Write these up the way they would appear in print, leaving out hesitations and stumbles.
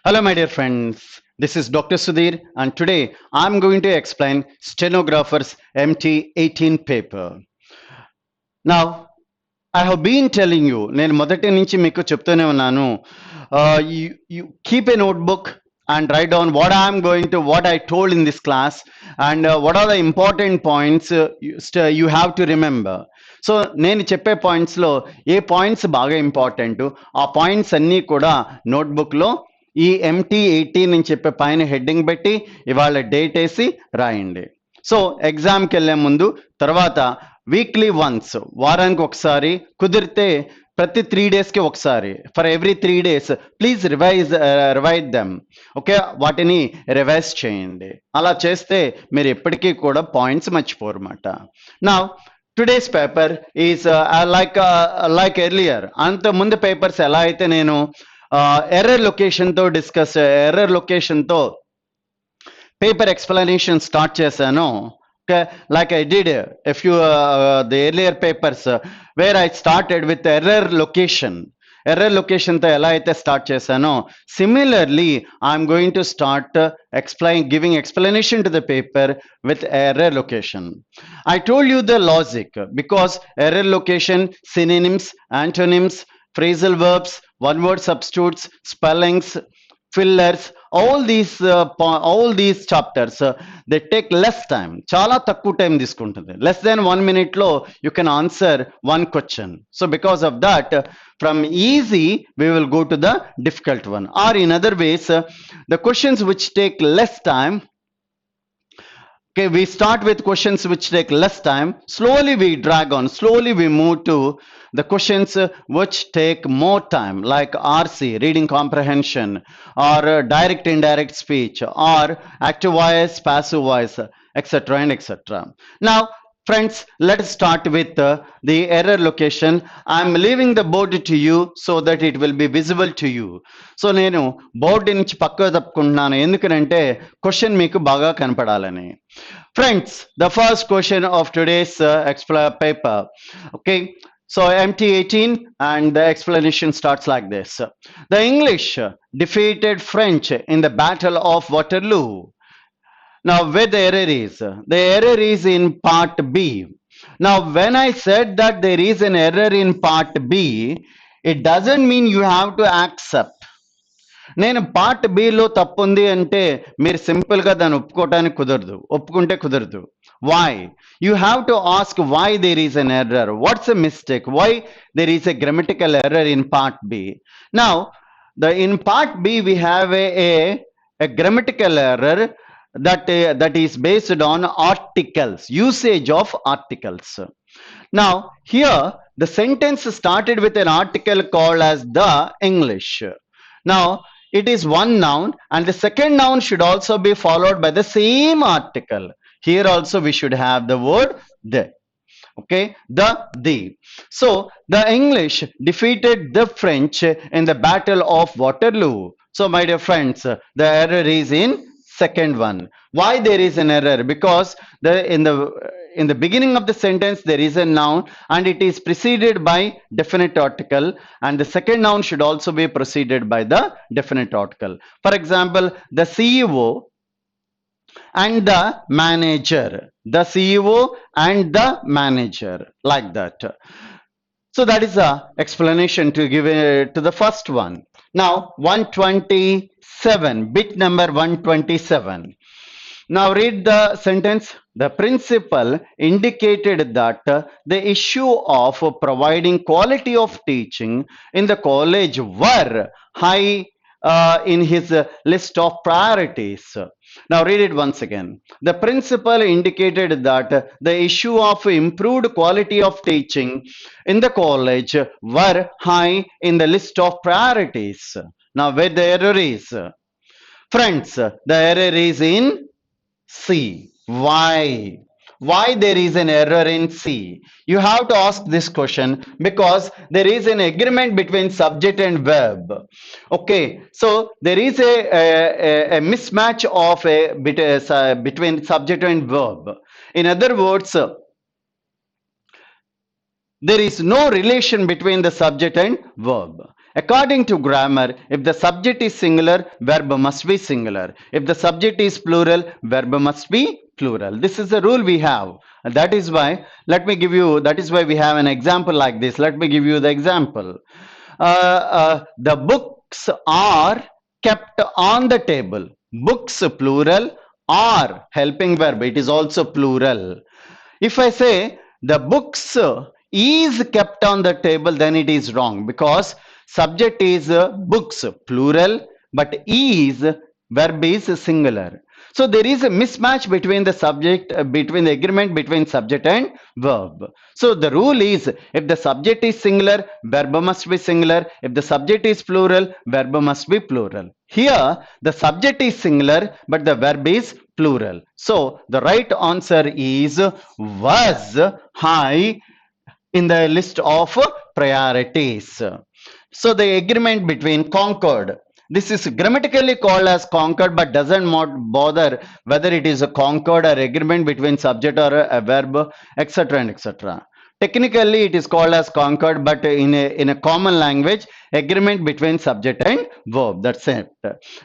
Hello, my dear friends. This is Dr. Sudhir, and today I'm going to explain stenographer's MT18 paper. Now, I have been telling you, నేను మొదటి నుంచి మీకు చెప్తూనే ఉన్నాను. You keep a notebook and write down what I told in this class, and what are the important points you have to remember. So నేను చెప్పే పాయింట్స్లో ఏ points బాగా important, ఆ పాయింట్స్ అన్నీ కూడా నోట్బుక్లో ఈ MT18 అని చెప్పే పైన హెడ్డింగ్ పెట్టి ఇవాళ డేట్ వేసి రాయండి. సో ఎగ్జామ్కి వెళ్ళే ముందు తర్వాత వీక్లీ వన్స్, వారానికి ఒకసారి, కుదిరితే ప్రతి 3 డేస్కి ఒకసారి, for every 3 days please revise them. Okay, వాటిని రివైజ్ చేయండి. అలా చేస్తే మీరు ఎప్పటికీ కూడా పాయింట్స్ మర్చిపోరు అన్నమాట. నా today's paper is like earlier. అంత ముందు పేపర్స్ ఎలా అయితే నేను ఎర్రర్ లొకేషన్తో పేపర్ ఎక్స్ప్లెనేషన్ స్టార్ట్ చేశాను. Like I did a few the earlier papers where I started with error location తో ఎలా అయితే స్టార్ట్ చేశానో, similarly I'm going to start giving explanation to the paper with error location. I told you the logic because error location, synonyms, antonyms, phrasal verbs, one word substitutes, spellings, fillers, all these chapters they take less time. చాలా తక్కువ time తీసుకుంటుంది. less than 1 minute లో you can answer one question. So because of that, from easy we will go to the difficult one, or in other ways, the questions which take less time. Okay, we start with questions which take less time. Slowly we drag on. Slowly we move to the questions which take more time, like RC, reading comprehension, or direct indirect speech, or active voice, passive voice, etc. and etc. Now, friends, let us start with the error location. I'm leaving the board to you so that it will be visible to you. So నేను board నుంచి పక్కకు తప్పుకుంటున్నాను, ఎందుకంటే question మీకు బాగా కనపడాలని. Friends, the first question of today's paper. Okay, so MT18, and the explanation starts like this. The English defeated French in the Battle of Waterloo. Now, where the error is? The error is in part B. Now, when I said that there is an error in part B, it doesn't mean you have to accept. నేను part బిలో తప్పు ఉంది అంటే మీరు సింపుల్గా దాన్ని ఒప్పుకుంటే కుదరదు. Why? You have to ask why there is an error, what's a mistake, why there is a grammatical error in part B. Now in part B we have a grammatical error that is based on articles, usage of articles. Now here the sentence started with an article called as the English. Now it is one noun, and the second noun should also be followed by the same article. Here also we should have the word the. Okay, the. So the English defeated the French in the Battle of Waterloo. So my dear friends, the error is in second one. Why there is an error? Because in the beginning of the sentence there is a noun, and it is preceded by definite article, and the second noun should also be preceded by the definite article. For example, the CEO and the manager, the CEO and the manager, like that. So that is the explanation to give to the first one. Now 127, bit number 127. Now read the sentence. The principal indicated that the issue of providing quality of teaching in the college were high in his list of priorities. Now read it once again. The principal indicated that the issue of improved quality of teaching in the college were high in the list of priorities. Now where the error is? Friends, the error is in C. Why? Why there is an error in C? You have to ask this question because there is an agreement between subject and verb. Okay, so there is a mismatch of between subject and verb. In other words, there is no relation between the subject and verb. According to grammar, if the subject is singular, verb must be singular. If the subject is plural, verb must be plural. This is the rule we have. That is why, that is why we have an example like this. Let me give you the example. The books are kept on the table. Books, plural, are helping verb. It is also plural. If I say the books is kept on the table, then it is wrong, because subject is books, plural, but is, verb is singular. So there is a mismatch between the subject, between the agreement between subject and verb. So the rule is, if the subject is singular, verb must be singular. If the subject is plural, verb must be plural. Here the subject is singular, but the verb is plural. So the right answer is was high in the list of priorities. So the agreement between concord. This is grammatically called as concord, but doesn't bother whether it is a concord or agreement between subject or a verb, etc. and etc. Technically, it is called as concord, but in a common language, agreement between subject and verb. That's it.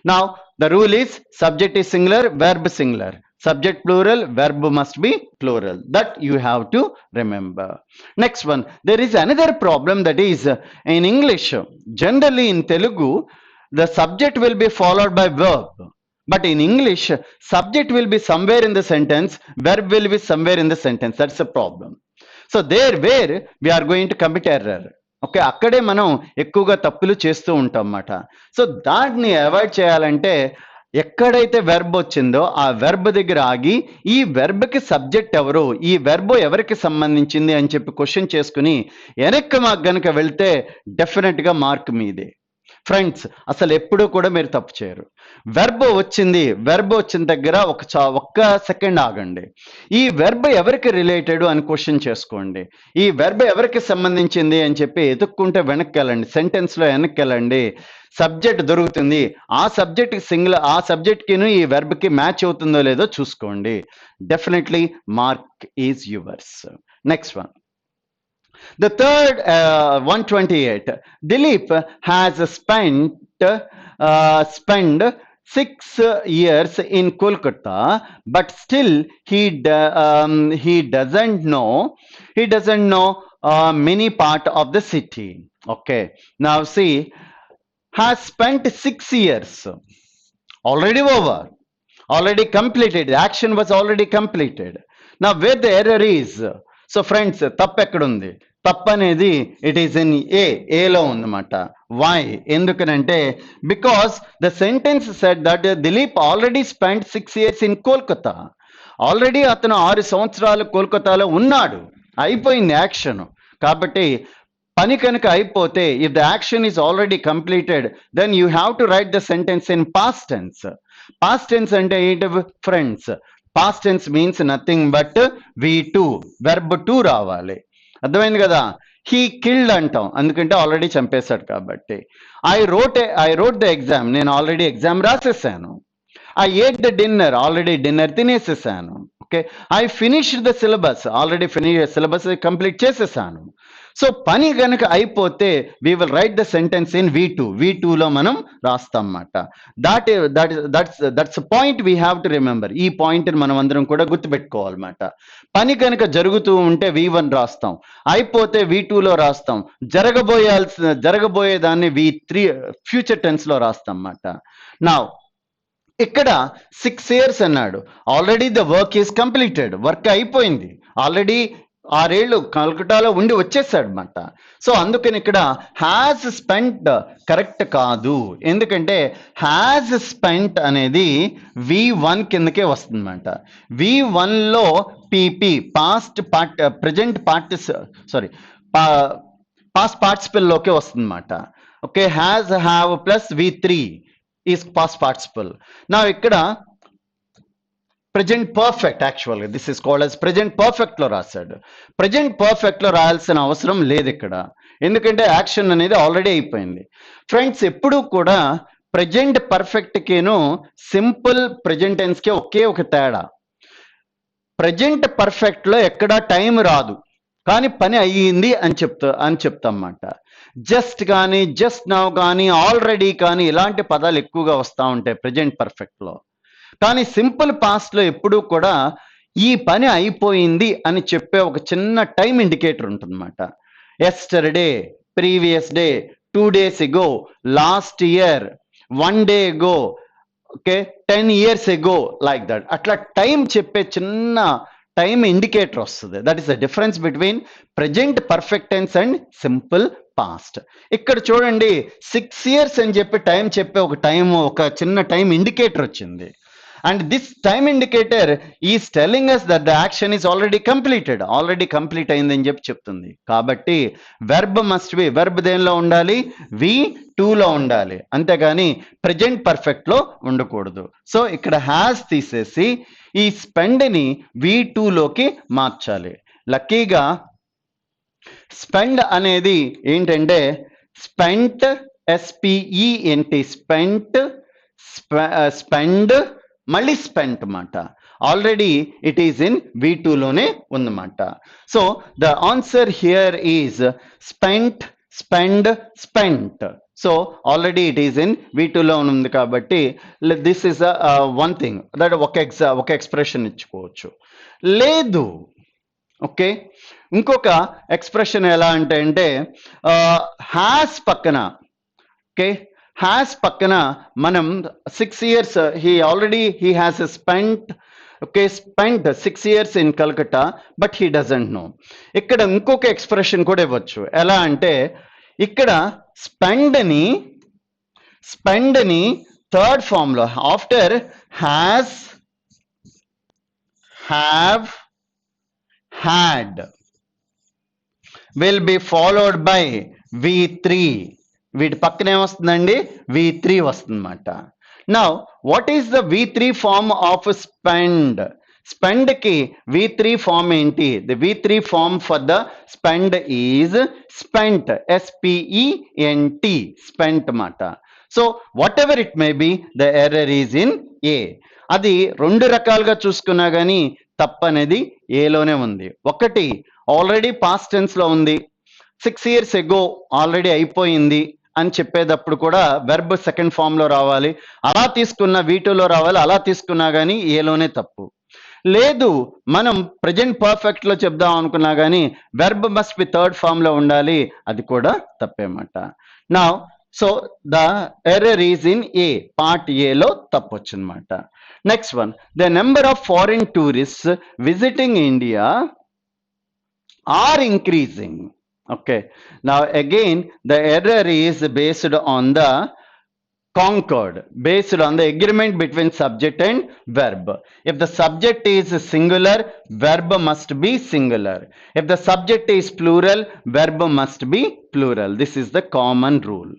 Now, the rule is subject is singular, verb singular. Subject plural, verb must be plural. That you have to remember. Next one, there is another problem, that is in English, generally in Telugu, the subject will be followed by verb. But in English, subject will be somewhere in the sentence, verb will be somewhere in the sentence. That's a problem. So there where we are going to commit error. Okay, అక్కడే మనం ఎక్కువగా తప్పులు చేస్తూ ఉంటాం అన్నమాట. So దాన్ని avoid చేయాలంటే, ఎక్కడైతే వెర్బ్ వచ్చిందో ఆ వెర్బ్ దగ్గర ఆగి, ఈ వెర్బ్కి సబ్జెక్ట్ ఎవరు, ఈ వెర్బ్ ఎవరికి సంబంధించింది అని చెప్పి క్వశ్చన్ చేసుకుని వెనక్కి మాకు గనుక వెళ్తే డెఫినెట్గా మార్క్ మీదే. ఫ్రెండ్స్, అసలు ఎప్పుడూ కూడా మీరు తప్పు చేయరు. వెర్బ్ వచ్చిన దగ్గర ఒక్క సెకండ్ ఆగండి. ఈ వెర్బ్ ఎవరికి రిలేటెడ్ అని క్వశ్చన్ చేసుకోండి. ఈ వెర్బ్ ఎవరికి సంబంధించింది అని చెప్పి ఎతుక్కుంటే వెనక్కి వెళ్ళండి, సెంటెన్స్లో వెనక్కి వెళ్ళండి, సబ్జెక్ట్ దొరుకుతుంది. ఆ సబ్జెక్ట్కి ఈ వెర్బ్కి మ్యాచ్ అవుతుందో లేదో చూసుకోండి. Definitely mark is yours. Next one. The third 128. Dilip has spent 6 years in Kolkata, but still he doesn't know many part of the city. Okay, now see, has spent 6 years, already over, already completed. The action was already completed. Now where the error is? So friends, తప్పు ఎక్కడుంది? తప్పు అనేది it is in ఏలో ఉందన్నమాట. Why? ఎందుకనంటే, because the sentence said that Dilip already spend 6 years in Kolkata. Already అతను 6 సంవత్సరాలు కోల్కతాలో ఉన్నాడు, అయిపోయింది యాక్షన్. కాబట్టి పని కనుక అయిపోతే, if the action is already completed, then you have to write the sentence in past tense. Past tense అంటే ఏంటి friends? Past tense means nothing but V2, verb 2 రావాలి. అర్థమైంది కదా? హీ కిల్డ్ అంటాం, ఎందుకంటే ఆల్రెడీ చంపేశాడు కాబట్టి. ఐ రోట్ ద ఎగ్జామ్, నేను ఆల్రెడీ ఎగ్జామ్ రాసేసాను. I ate the dinner, already dinner తినేసేసాను. Okay, I finished the syllabus, already syllabus complete చేసేసాను. సో పని కనుక అయిపోతే we will write the sentence in V2లో మనం రాస్తాం అన్నమాట. That's point we have to remember. ఈ పాయింట్ మనం అందరం కూడా గుర్తుపెట్టుకోవాలన్నమాట. పని కనుక జరుగుతూ ఉంటే V1 రాస్తాం, అయిపోతే V2లో రాస్తాం, జరగబోయేదాన్ని V3 ఫ్యూచర్ టెన్స్లో రాస్తాం అన్నమాట. నా ఇక్కడ 6 years అన్నాడు, already the work is completed, work అయిపోయింది, ఆల్రెడీ 6 ఏళ్ళు కలకటాలో ఉండి వచ్చేసాడు అనమాట. సో అందుకని ఇక్కడ హ్యాజ్ స్పెంట్ కరెక్ట్ కాదు, ఎందుకంటే హ్యాజ్ స్పెంట్ అనేది V1 కిందకే వస్తుంది అనమాట. V1లో PP పాస్ట్ పార్టిసిపల్లోకే వస్తుంది అనమాట. Okay, has have plus V3 is past participle. నా ఇక్కడ ప్రెజెంట్ పర్ఫెక్ట్, యాక్చువల్గా this is called as present పర్ఫెక్ట్లో రాశాడు. ప్రెజెంట్ పర్ఫెక్ట్లో రాయాల్సిన అవసరం లేదు ఇక్కడ, ఎందుకంటే యాక్షన్ అనేది ఆల్రెడీ అయిపోయింది. ఫ్రెండ్స్, ఎప్పుడూ కూడా ప్రెజెంట్ పర్ఫెక్ట్కేను సింపుల్ ప్రెజెంట్ టెన్స్కి ఒకే ఒక తేడా. ప్రెజెంట్ పర్ఫెక్ట్లో ఎక్కడా టైం రాదు, కానీ పని అయ్యింది అని చెప్తామన్నమాట. జస్ట్ కానీ, జస్ట్ నౌ కానీ, ఆల్రెడీ కానీ ఇలాంటి పదాలు ఎక్కువగా వస్తూ ఉంటాయి ప్రజెంట్ పర్ఫెక్ట్లో. కానీ సింపుల్ పాస్ట్లో ఎప్పుడూ కూడా ఈ పని అయిపోయింది అని చెప్పే ఒక చిన్న టైం ఇండికేటర్ ఉంటుందన్నమాట. Yesterday, previous day, 2 days ago, last year, 1 day ago, okay, 10 years ago, like that. అట్లా టైం చెప్పే చిన్న టైం ఇండికేటర్ వస్తుంది. That is the difference between present perfect tense and simple past. ఇక్కడ చూడండి 6 years అని చెప్పి time చెప్పే ఒక చిన్న టైం ఇండికేటర్ వచ్చింది. And this time indicator is telling us that the action is already completed. Already complete అయిందని చెప్పి చెప్తుంది. కాబట్టి verb must be, verb దేనిలో ఉండాలి? V2 లో ఉండాలి, అంతేగాని ప్రజెంట్ పర్ఫెక్ట్ లో ఉండకూడదు. సో ఇక్కడ హ్యాస్ తీసేసి ఈ స్పెండ్ ని V2 లోకి మార్చాలి. లక్కీగా స్పెండ్ అనేది ఏంటంటే స్పెంట్, SPENT, స్పెంట్, స్పెండ్, మళ్ళీ స్పెంట్ మాట. Already it is in V2 లోనే ఉందన్నమాట. So the answer here is spent, spend, spent. So already it is in V2 లో ఉంది కాబట్టి this is one thing that ఒక ఎక్స్ప్రెషన్ ఇచ్చుకోవచ్చు. లేదు, ఓకే, ఇంకొక ఎక్స్ప్రెషన్ ఎలా అంటే హ్యాస్ పక్కన, ఓకే, హ్యాస్ పక్కన మనం 6 years he has spent, okay, spent 6 years in Calcutta, but he doesn't know. ఇక్కడ ఇంకొక ఎక్స్ప్రెషన్ కూడా ఇవ్వచ్చు. ఎలా అంటే ఇక్కడ స్పెండ్ ని థర్డ్ ఫామ్ లో after has, have, had will be followed by V3. వీటి పక్కన ఏమొస్తుందండి? V3 వస్తుందన్నమాట. Now what is the V3 form of spend? Spend కి V3 ఫార్మ్ ఏంటి? The V3 form for the spend is spent, SPENT, spent మాట. So whatever it may be, the error is in A. అది రెండు రకాలుగా చూసుకున్నా కానీ తప్పనేది ఏలోనే ఉంది. ఒకటి ఆల్రెడీ పాస్ట్ టెన్స్ లో ఉంది, 6 years ago ఆల్రెడీ అయిపోయింది అని చెప్పేటప్పుడు కూడా వెర్బ్ సెకండ్ ఫామ్ లో రావాలి. అలా తీసుకున్న V2 లో రావాలి, అలా తీసుకున్నా కానీ ఏలోనే తప్పు. లేదు మనం ప్రజెంట్ పర్ఫెక్ట్ లో చెప్దాం అనుకున్నా కానీ verb must be third form లో ఉండాలి, అది కూడా తప్పేమాట. నా so the error is in A, part A లో తప్పు వచ్చిందన్నమాట. Next one, the number of foreign tourist visiting India are increasing. Okay, now again the error is based on the concord, based on the agreement between subject and verb. If the subject is singular, verb must be singular. If the subject is plural, verb must be plural. This is the common rule.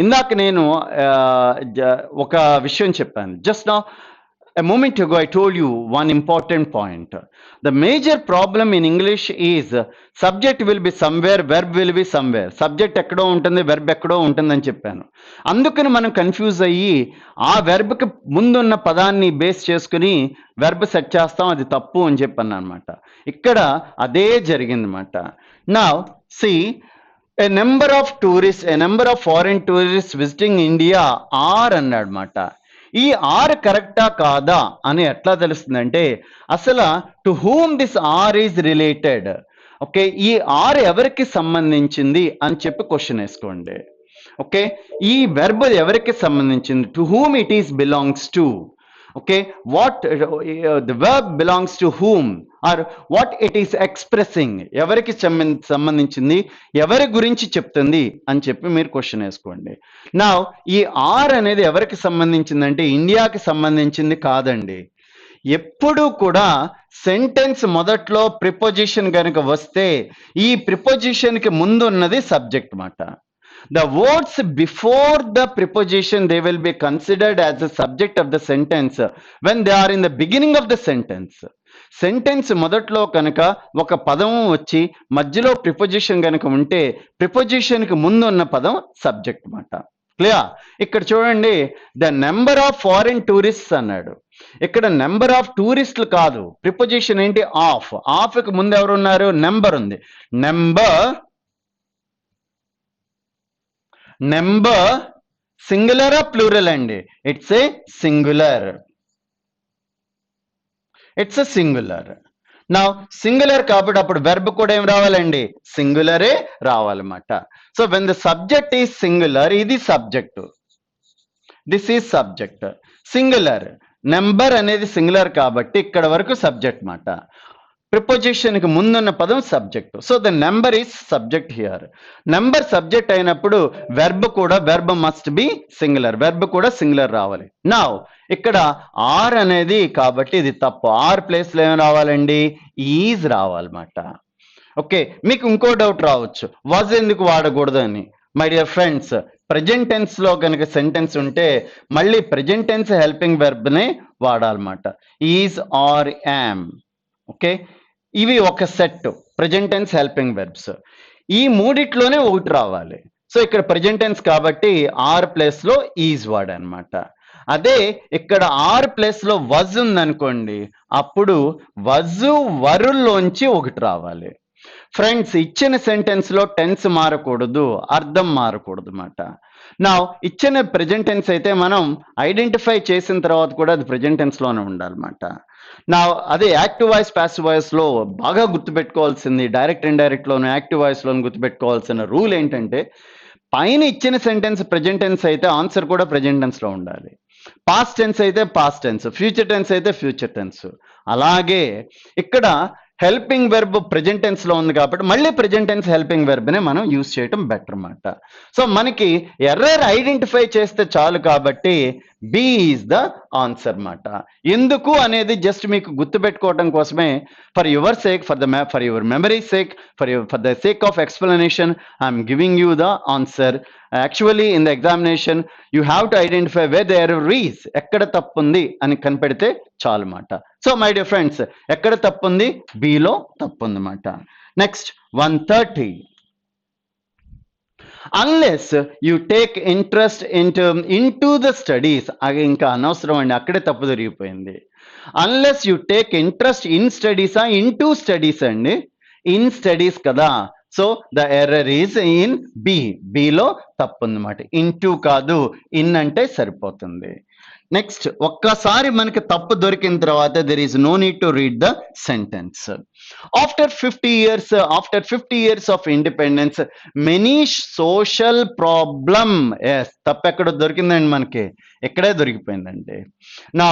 ఇందాక నేను ఒక విషయం చెప్పాను. Just now a moment ago I told you one important point. The major problem in English is subject will be somewhere, verb will be somewhere. Subject ఎక్కడో ఉంటుంది, verb ఎక్కడో ఉంటుందని చెప్పాను. అందుకని మనం కన్ఫ్యూజ్ అయ్యి ఆ వెర్బ్కి ముందున్న పదాన్ని బేస్ చేసుకుని వెర్బ్ సెట్ చేస్తాం, అది తప్పు అని చెప్పాను అనమాట. ఇక్కడ అదే జరిగిందన్నమాట. Now see, a number of tourists, a number of foreign tourists visiting India are అన్నాడన్నమాట. ఈ ఆర్ కరెక్టా కాదా అని ఎట్లా తెలుస్తుందంటే అసలు to whom this are is related. Okay, ఈ ఆర్ ఎవరికి సంబంధించింది అని చెప్పి క్వశ్చన్ వేసుకోండి. ఓకే, ఈ వెర్బ్ ఎవరికి సంబంధించింది? To whom it is belongs to. Okay, what the verb belongs to whom or what it is expressing, ఎవరికి సంబంధించింది, ఎవరి గురించి చెప్తుంది అని చెప్పి మీరు క్వశ్చన్ వేసుకోండి. నా ఈ ఆర్ అనేది ఎవరికి సంబంధించిందంటే ఇండియాకి సంబంధించింది కాదండి. ఎప్పుడు కూడా సెంటెన్స్ మొదట్లో ప్రిపోజిషన్ కనుక వస్తే ఈ ప్రిపోజిషన్ కి ముందు ఉన్నది సబ్జెక్ట్ మాట. The words before the preposition, they will be considered as the subject of the sentence when they are in the beginning of the sentence. Sentence మొదట్లో కనుక ఒక పదం వచ్చి మధ్యలో ప్రిపోజిషన్ కనుక ఉంటే ప్రిపోజిషన్కి ముందు ఉన్న పదం సబ్జెక్ట్ మాట. క్లియర్? ఇక్కడ చూడండి, the number of foreign tourists అన్నాడు. ఇక్కడ నెంబర్ ఆఫ్ టూరిస్టులు కాదు, ప్రిపోజిషన్ ఏంటి ఆఫ్. ఆఫ్కి ముందు ఎవరు ఉన్నారు, నెంబర్ ఉంది. నెంబర్ సింగులరా ప్లూరల్ అండి, it's a singular. It's a singular. నా సింగులర్ కాబట్టి అప్పుడు వెర్బ్ కూడా ఏం రావాలండి, సింగులరే రావాలన్నమాట. So when the subject is singular, ఇది subject, this is subject. Singular number అనేది సింగులర్ కాబట్టి ఇక్కడ వరకు సబ్జెక్ట్ మాట. ప్రిపోజిషన్ కి ముందున్న పదం subject. So the number is subject here. Number subject అయినప్పుడు వెర్బ్ కూడా, verb must be singular, verb కూడా సింగులర్ రావాలి. నౌ ఇక్కడ ఆర్ అనేది కాబట్టి ఇది తప్పు. ఆర్ ప్లేస్ లో ఏం రావాలండి, ఈజ్ రావాలన్నమాట. ఓకే, మీకు ఇంకో డౌట్ రావచ్చు, వాజ్ ఎందుకు వాడకూడదు అని. My dear friends, present tense లో కనుక సెంటెన్స్ ఉంటే మళ్ళీ ప్రజెంట్ టెన్స్ హెల్పింగ్ వెర్బ్ నే వాడాలన్నమాట. Is are am. ఓకే, ఇవి ఒక set present tense helping verbs. ఈ మూడిట్లోనే ఒకటి రావాలి. సో ఇక్కడ ప్రజెంట్ టెన్స్ కాబట్టి ఆర్ ప్లేస్ లో ఈజ్ వాడనమాట. అదే ఇక్కడ ఆర్ ప్లేస్ లో వజ్ ఉందనుకోండి, అప్పుడు వజ్ వరుల్లోంచి ఒకటి రావాలి. ఫ్రెండ్స్, ఇచ్చిన సెంటెన్స్ లో టెన్స్ మారకూడదు, అర్థం మారకూడదు అన్నమాట. నా ఇచ్చిన ప్రెజెంట్ టెన్స్ అయితే మనం ఐడెంటిఫై చేసిన తర్వాత కూడా అది ప్రెజెంట్ టెన్స్ లోనే ఉండాలన్నమాట. నా అదే యాక్టివ్ వాయిస్ ప్యాసివ్ వాయిస్ లో బాగా గుర్తుపెట్టుకోవాల్సింది, డైరెక్ట్ ఇండైరెక్ట్ లోను యాక్టివ్ వాయిస్ లోను గుర్తుపెట్టుకోవాల్సిన రూల్ ఏంటంటే, పైన ఇచ్చిన సెంటెన్స్ ప్రెజెంట్ టెన్స్ అయితే ఆన్సర్ కూడా ప్రెజెంట్ టెన్స్ లో ఉండాలి. పాస్ట్ టెన్స్ అయితే పాస్ట్ టెన్స్, ఫ్యూచర్ టెన్స్ అయితే ఫ్యూచర్ టెన్స్. అలాగే ఇక్కడ హెల్పింగ్ వెర్బ్ ప్రెజెంట్ టెన్స్ లో ఉంది కాబట్టి మళ్ళీ ప్రెజెంట్ టెన్స్ హెల్పింగ్ వెర్బ్ ని మనం యూజ్ చేయటం బెటర్ అన్నమాట. సో మనకి ఎర్రర్ ఐడెంటిఫై చేస్తే చాలు కాబట్టి బి ఈజ్ ద ఆన్సర్ అన్నమాట. ఎందుకు అనేది జస్ట్ మీకు గుర్తుపెట్టుకోవడం కోసమే, for your sake, for your memory sake, for the sake of explanation I'm giving you the answer. Actually in the examination you have to identify wear the error is, ఎక్కడ తప్పు ఉంది అని కనిపెడితే చాలు అన్నమాట. సో మై డియర్ ఫ్రెండ్స్, ఎక్కడ తప్పు ఉంది, below తప్పు ఉంది అన్నమాట. Next 130. Unless you take interest into the studies. అది ఇంకా అనవసరం అండి, అక్కడే తప్పు జరిగిపోయింది. Unless you take interest in స్టడీసా, ఇంటూ స్టడీస్ అండి, ఇన్ స్టడీస్ కదా. So the error is in B, బిలో తప్పు ఉందన్నమాట, ఇంటూ కాదు, ఇన్ అంటే సరిపోతుంది. నెక్స్ట్, ఒక్కసారి మనకి తప్పు దొరికిన తర్వాత there is no need to read the sentence. After 50 years of independence many social problem. Yes, తప్పు ఎక్కడ దొరికిందండి మనకి, ఎక్కడే దొరికిపోయిందండి. నా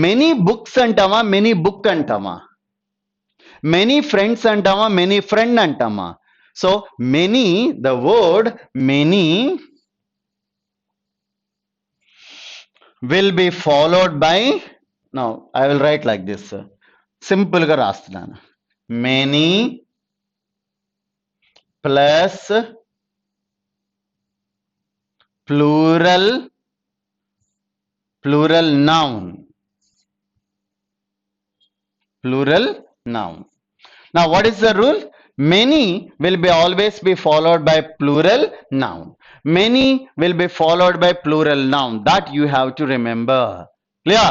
మెనీ బుక్స్ అంటామా, మెనీ బుక్ అంటామా, మెనీ ఫ్రెండ్స్ అంటామా, మెనీ ఫ్రెండ్ అంటామా. So many, the word many will be followed by, now I will write like this, simple గా రాస్తున్నాను, many plus plural noun. Now what is the rule? Many will be always be followed by plural noun. Many will be followed by plural noun. That you have to remember. Clear?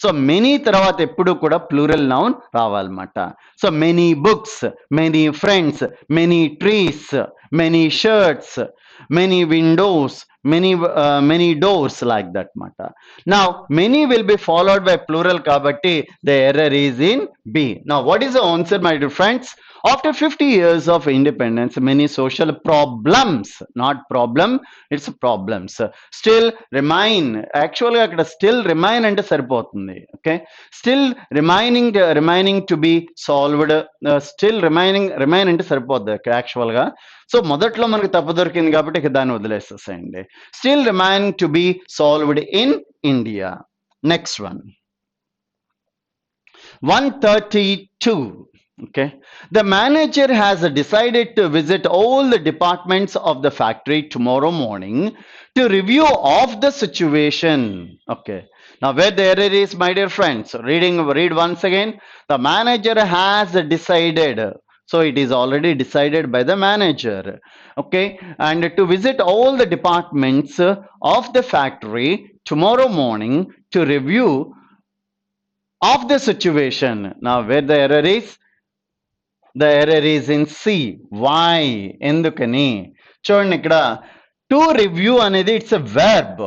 So many తర్వాత ఎప్పుడు కూడా plural noun రావాలన్నమాట. So many books, many friends, many trees, many shirts, many windows, many doors, like that mata. Now many will be followed by plural kabatti the error is in B. Now what is the answer, my dear friends? After 50 years of independence, many social problems, not problem, it's problems, still remain. Actually akkada still remain ante saripotundi. Okay, still remaining to be solved, still remain ante saripoddu actual ga. So మొదట్లో మనకి తప్పు దొరికింది కాబట్టి ఇక దాన్ని వదిలేసేసేయండి. Still remaining to be solved in India. Next one 132. Okay, the manager has decided to visit all the departments of the factory tomorrow morning to review of the situation. Okay, now where the error is, my dear friends, read once again. The manager has decided, so it is already decided by the manager. Okay, and to visit all the departments of the factory tomorrow morning to review of the situation. Now where the error is in C. Why? ఎందుకని చూడండి ఇక్కడ to review అనేది it's a verb.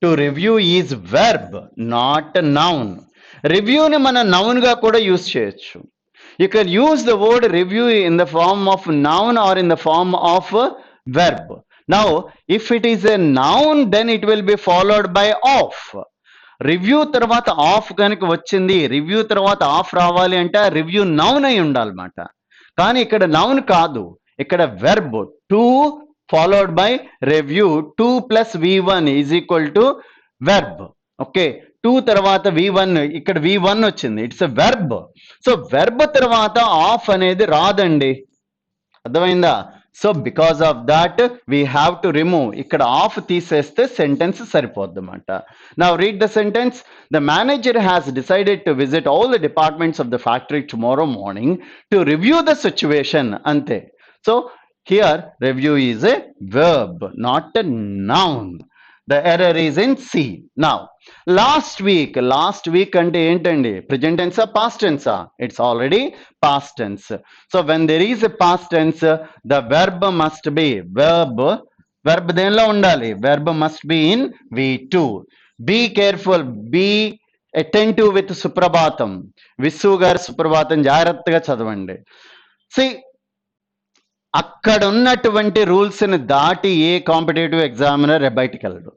To review is verb, not noun. రివ్యూని మనం noun గా కూడా use చేయొచ్చు. You can use the word review in the form of noun or in the form of verb. Now, if it is a noun, then it will be followed by of. Review తర్వాత of కనుక వచ్చింది, review తర్వాత of రావాలి అంటే review noun అయి ఉండాలన్నమాట. కానీ ఇక్కడ నౌన్ కాదు, ఇక్కడ verb. To followed by review, 2 + V1 = verb. Okay, 2 తర్వాత V1, ఇక్కడ V1 వచ్చింది, it's a verb. So verb తర్వాత ఆఫ్ అనేది రాదండి, అర్థమైందా? So because of that we have to remove. ఇక్కడ ఆఫ్ తీసేస్తే సెంటెన్స్ సరిపోద్ది అన్నమాట. Now read the sentence. The manager has decided to visit all the departments of the factory tomorrow morning to review the situation. అంతే. So here review is a verb, not a noun. The error is in C. Now, last week అంటే ఏంటండి? Present tense or past tense? It's already past tense. So when there is a past tense, the verb must be verb దేనిలో ఉండాలి? Verb must be in V2. Be careful, be attentive with సుప్రభాతం. విసు గారు సుప్రభాతం జాగ్రత్తగా చదవండి. See, అక్కడ ఉన్నటువంటి rules ని దాటి ఏ competitive examiner బయటికి వెళ్ళడు.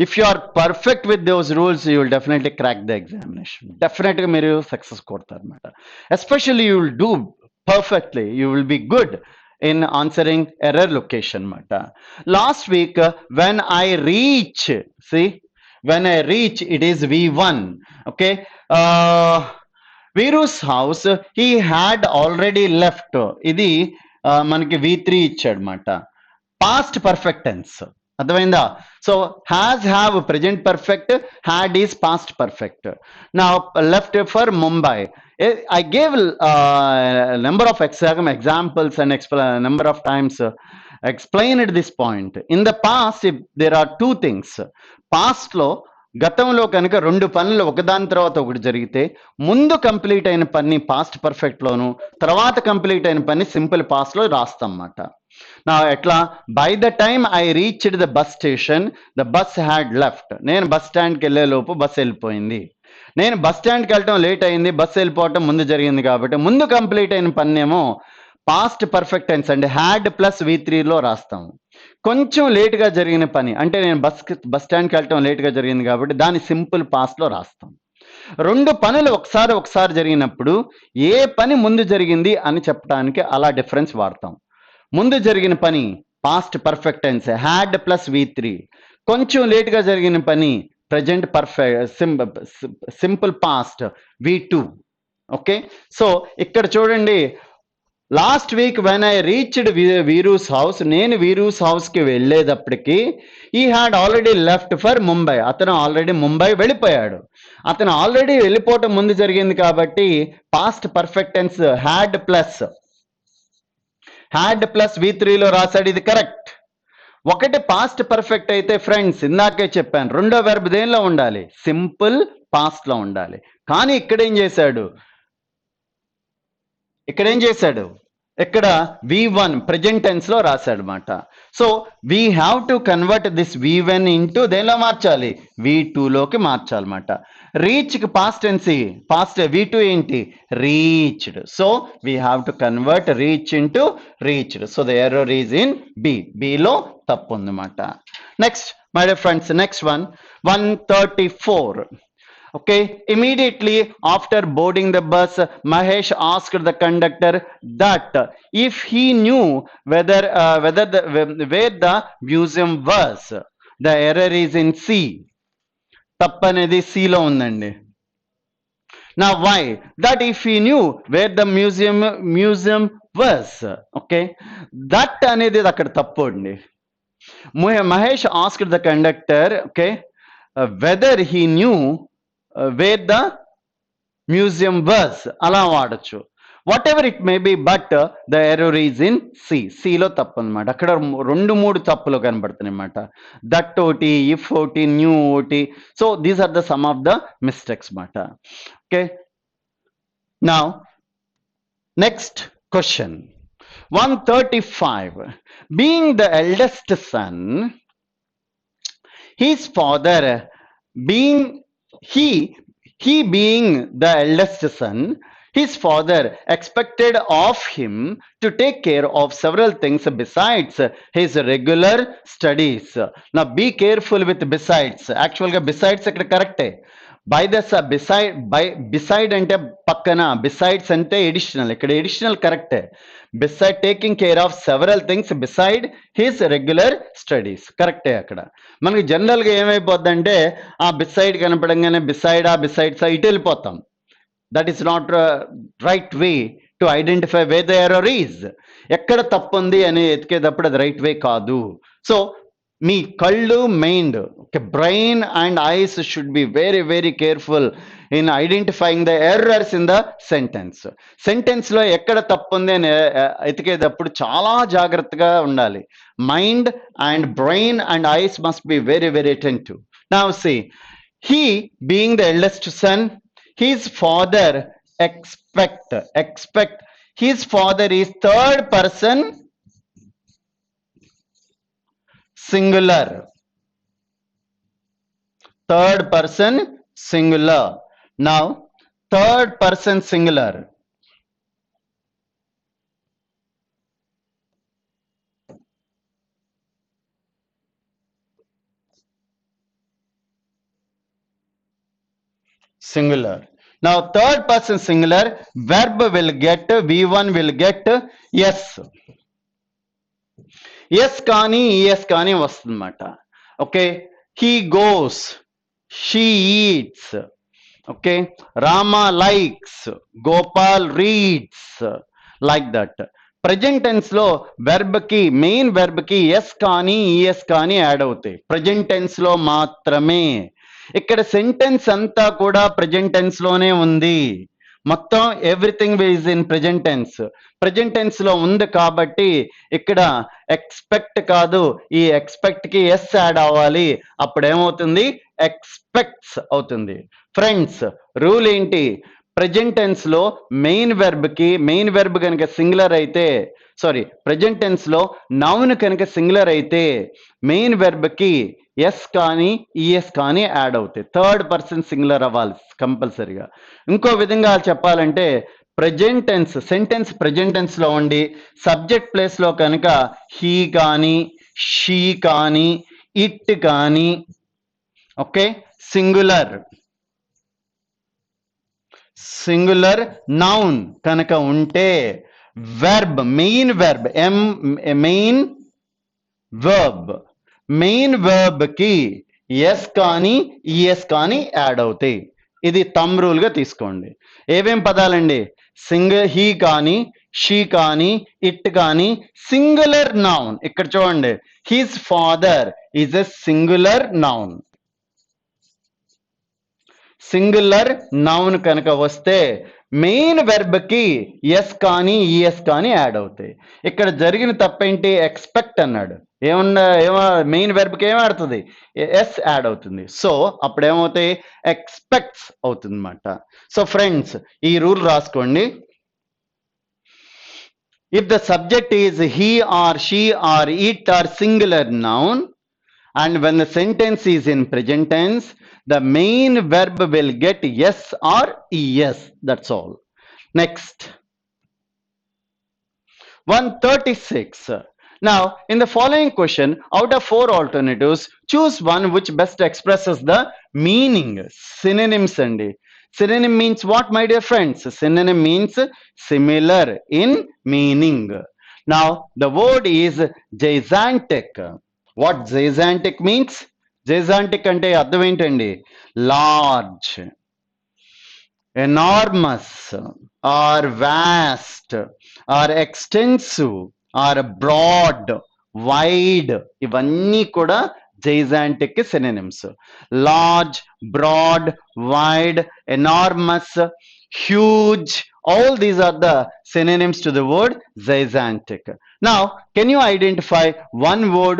If you are perfect with those rules, you will definitely crack the examination. డెఫినెట్గా మీరు సక్సెస్ కొడతారు అనమాట. Especially you will do perfectly, you will be good in answering error location matter. Last week when I reach, it is V1. Okay, Viru's house, he had already left. ఇది మనకి V3 ఇచ్చాడు మాట. Past perfect tense, అర్థమైందా? So has, have present perfect, had is past perfect. నా left for Mumbai. I gave number of examples and number of times explained this point. In the past, if there are two things. Past లో, గతంలో కనుక 2 పనులు ఒకదాని తర్వాత ఒకటి జరిగితే ముందు కంప్లీట్ అయిన పని పాస్ట్ పర్ఫెక్ట్ లోను, తర్వాత కంప్లీట్ అయిన పని సింపుల్ పాస్ట్ లో రాస్తాం అన్నమాట. నా ఎట్లా? By the time I reached the bus station, the bus had left. నేను బస్ స్టాండ్కి వెళ్ళే లోపు బస్ వెళ్ళిపోయింది. నేను బస్ స్టాండ్కి వెళ్ళటం లేట్ అయింది, బస్సు వెళ్ళిపోవటం ముందు జరిగింది. కాబట్టి ముందు కంప్లీట్ అయిన పని ఏమో పాస్ట్ పర్ఫెక్ట్ టెన్స్ అంటే హ్యాడ్ ప్లస్ V3లో రాస్తాము. కొంచెం లేట్గా జరిగిన పని అంటే నేను బస్ స్టాండ్కి వెళ్ళటం లేట్గా జరిగింది కాబట్టి దాన్ని సింపుల్ పాస్ట్లో రాస్తాం. 2 పనులు ఒకసారి జరిగినప్పుడు ఏ పని ముందు జరిగింది అని చెప్పడానికి అలా డిఫరెన్స్ వాడతాం. ముందు జరిగిన పని past perfect tense had plus V3, కొంచెం లేట్గా జరిగిన పని present perfect simple past V2. Okay, so ఇక్కడ చూడండి, last week when I reached Veeru's house, నేను వీరూస్ హౌస్కి వెళ్ళేటప్పటికి he had already left for Mumbai, అతను ఆల్రెడీ ముంబై వెళ్ళిపోయాడు. అతను ఆల్రెడీ వెళ్ళిపోవటం ముందు జరిగింది కాబట్టి past perfect tense had plus V3లో రాశాడు. ఇది కరెక్ట్. ఒకటి పాస్ట్ పర్ఫెక్ట్ అయితే ఫ్రెండ్స్ ఇందాకే చెప్పాను, రెండో వెర్బ్ దేనిలో ఉండాలి? సింపుల్ పాస్ట్ లో ఉండాలి. కానీ ఇక్కడ ఏం చేశాడు? ఇక్కడ V1 ప్రెజెంట్ టెన్స్ లో రాశాడు అనమాట. So we have to convert this V1 into దేనిలో మార్చాలి? V2లోకి మార్చాలన్నమాట. రీచ్కి పాస్ట్ టెన్స్, పాస్ట్ V2 ఏంటి? Reached. So we have to convert reach into reached. So the error is in below తప్పు ఉందన్నమాట. Next my dear friends, next 134. Okay, immediately after boarding the bus, Mahesh asked the conductor that if he knew where the museum was. The error is in C. తప్పనేది C లో ఉందండి. Now why? That if he knew where the museum was. Okay, that అనేది అక్కడ తప్పు అండి. Mahesh asked the conductor, okay, whether he knew where the museum was, అలా వాడచ్చు. Whatever it may be, but the error is in సిలో తప్పు అనమాట. అక్కడ 2-3 తప్పులు కనబడుతున్నాయి అనమాట. దట్ ఒకటి, ఇఫ్ ఒకటి, న్యూ ఒకటి. So these are the some of the mistakes అనమాట. Okay, now next question 135. Being the eldest son, his father being he being the eldest son, his father expected of him to take care of several things besides his regular studies. Now be careful with besides. Actually besides ikkada correct. By the beside అంటే పక్కన, besides అంటే additional, ఇక్కడ additional కరెక్టే. Beside taking care of several things beside his regular studies కరెక్టే. అక్కడ మనకి జనరల్గా ఏమైపోద్ది అంటే ఆ బిసైడ్ కనపడంగానే బిసైడ్స్ ఇటు వెళ్ళిపోతాం. That is not right way to identify way the error is. ఎక్కడ తప్పు ఉంది అని ఎతికేటప్పుడు అది రైట్ వే కాదు. సో మీ కళ్ళు mind, brain and eyes should be very very careful in identifying the errors in the sentence. సెంటెన్స్లో ఎక్కడ తప్పు ఉంది అని ఎతికేటప్పుడు చాలా జాగ్రత్తగా ఉండాలి. Mind and brain and eyes must be very very attentive. Now see, he being the eldest son, his father expect his father is third person singular. Third person singular. Now third person singular. Singular. Now third person singular, verb will get, V1 will get yes. S కానీ ES కానీ వస్తుందన్నమాట. Okay, he goes, she eats, okay, Rama likes, Gopal reads, like that. Present tense లో verb కి, main verb కి S కానీ ES కానీ add అవుతాయి present tense లో మాత్రమే. ఇక్కడ సెంటెన్స్ అంతా కూడా ప్రజెంట్ టెన్స్ లోనే ఉంది. మొత్తం everything is in present tense. Present tense లో ఉంది కాబట్టి ఇక్కడ ఎక్స్పెక్ట్ కాదు, ఈ ఎక్స్పెక్ట్ కి ఎస్ యాడ్ అవ్వాలి. అప్పుడు ఏమవుతుంది? ఎక్స్పెక్ట్స్ అవుతుంది. ఫ్రెండ్స్, రూల్ ఏంటి? ప్రజెంట్ టెన్స్ లో మెయిన్ వెర్బ్ కనుక సింగులర్ అయితే, సారీ, ప్రజెంట్ టెన్స్ లో నౌన్ కనుక సింగులర్ అయితే మెయిన్ వెర్బ్ కి ఎస్ కానీ ఈఎస్ కానీ యాడ్ అవుతాయి. థర్డ్ పర్సన్ సింగులర్ అవ్వాలి కంపల్సరీగా. ఇంకో విధంగా చెప్పాలంటే present tense, sentence present tense లో ఉండి సబ్జెక్ట్ ప్లేస్ లో కనుక హీ కానీ, షీ కానీ, ఇట్ కానీ, ఓకే, సింగులర్ నౌన్ కనుక ఉంటే వెర్బ్, మెయిన్ వెర్బ్ కి ఎస్ కానీ ఈఎస్ కానీ యాడ్ అవుతాయి. ఇది థంబ్ రూల్ గా తీసుకోండి. ఏమేం పదాలండి? హీ కానీ, షీ కానీ, ఇట్ కానీ, సింగులర్ నౌన్. ఇక్కడ చూడండి, his father is a singular noun. Singular noun కనుక వస్తే మెయిన్ వెర్బ్ కి ఎస్ కానీ ఈఎస్ కానీ యాడ్ అవుతాయి. ఇక్కడ జరిగిన తప్పేంటి? ఎక్స్పెక్ట్ అన్నాడు. మెయిన్ వెర్బ్ కి ఏం ఆడుతుంది? ఎస్ యాడ్ అవుతుంది. సో అప్పుడు ఏమవుతాయి? ఎక్స్పెక్ట్స్ అవుతుంది అన్నమాట. సో ఫ్రెండ్స్, ఈ రూల్ రాసుకోండి. If the subject is he or she or it or singular noun and when the sentence is in present tense, the main verb will get yes or es. That's all. Next, 136. Now in the following question, out of 4 alternatives, choose one which best expresses the meaning. Synonyms andi. Synonym means what, my dear friends? Synonym means similar in meaning. Now the word is gigantic. What gigantic means? Gigantic అంటే అర్థం ఏంటండి? Large, enormous, or vast, or extensive, or broad, wide, ఇవన్నీ కూడా gigantic synonyms. Large, broad, wide, enormous, huge. All these are the synonyms to the word gigantic. Now, can you identify one word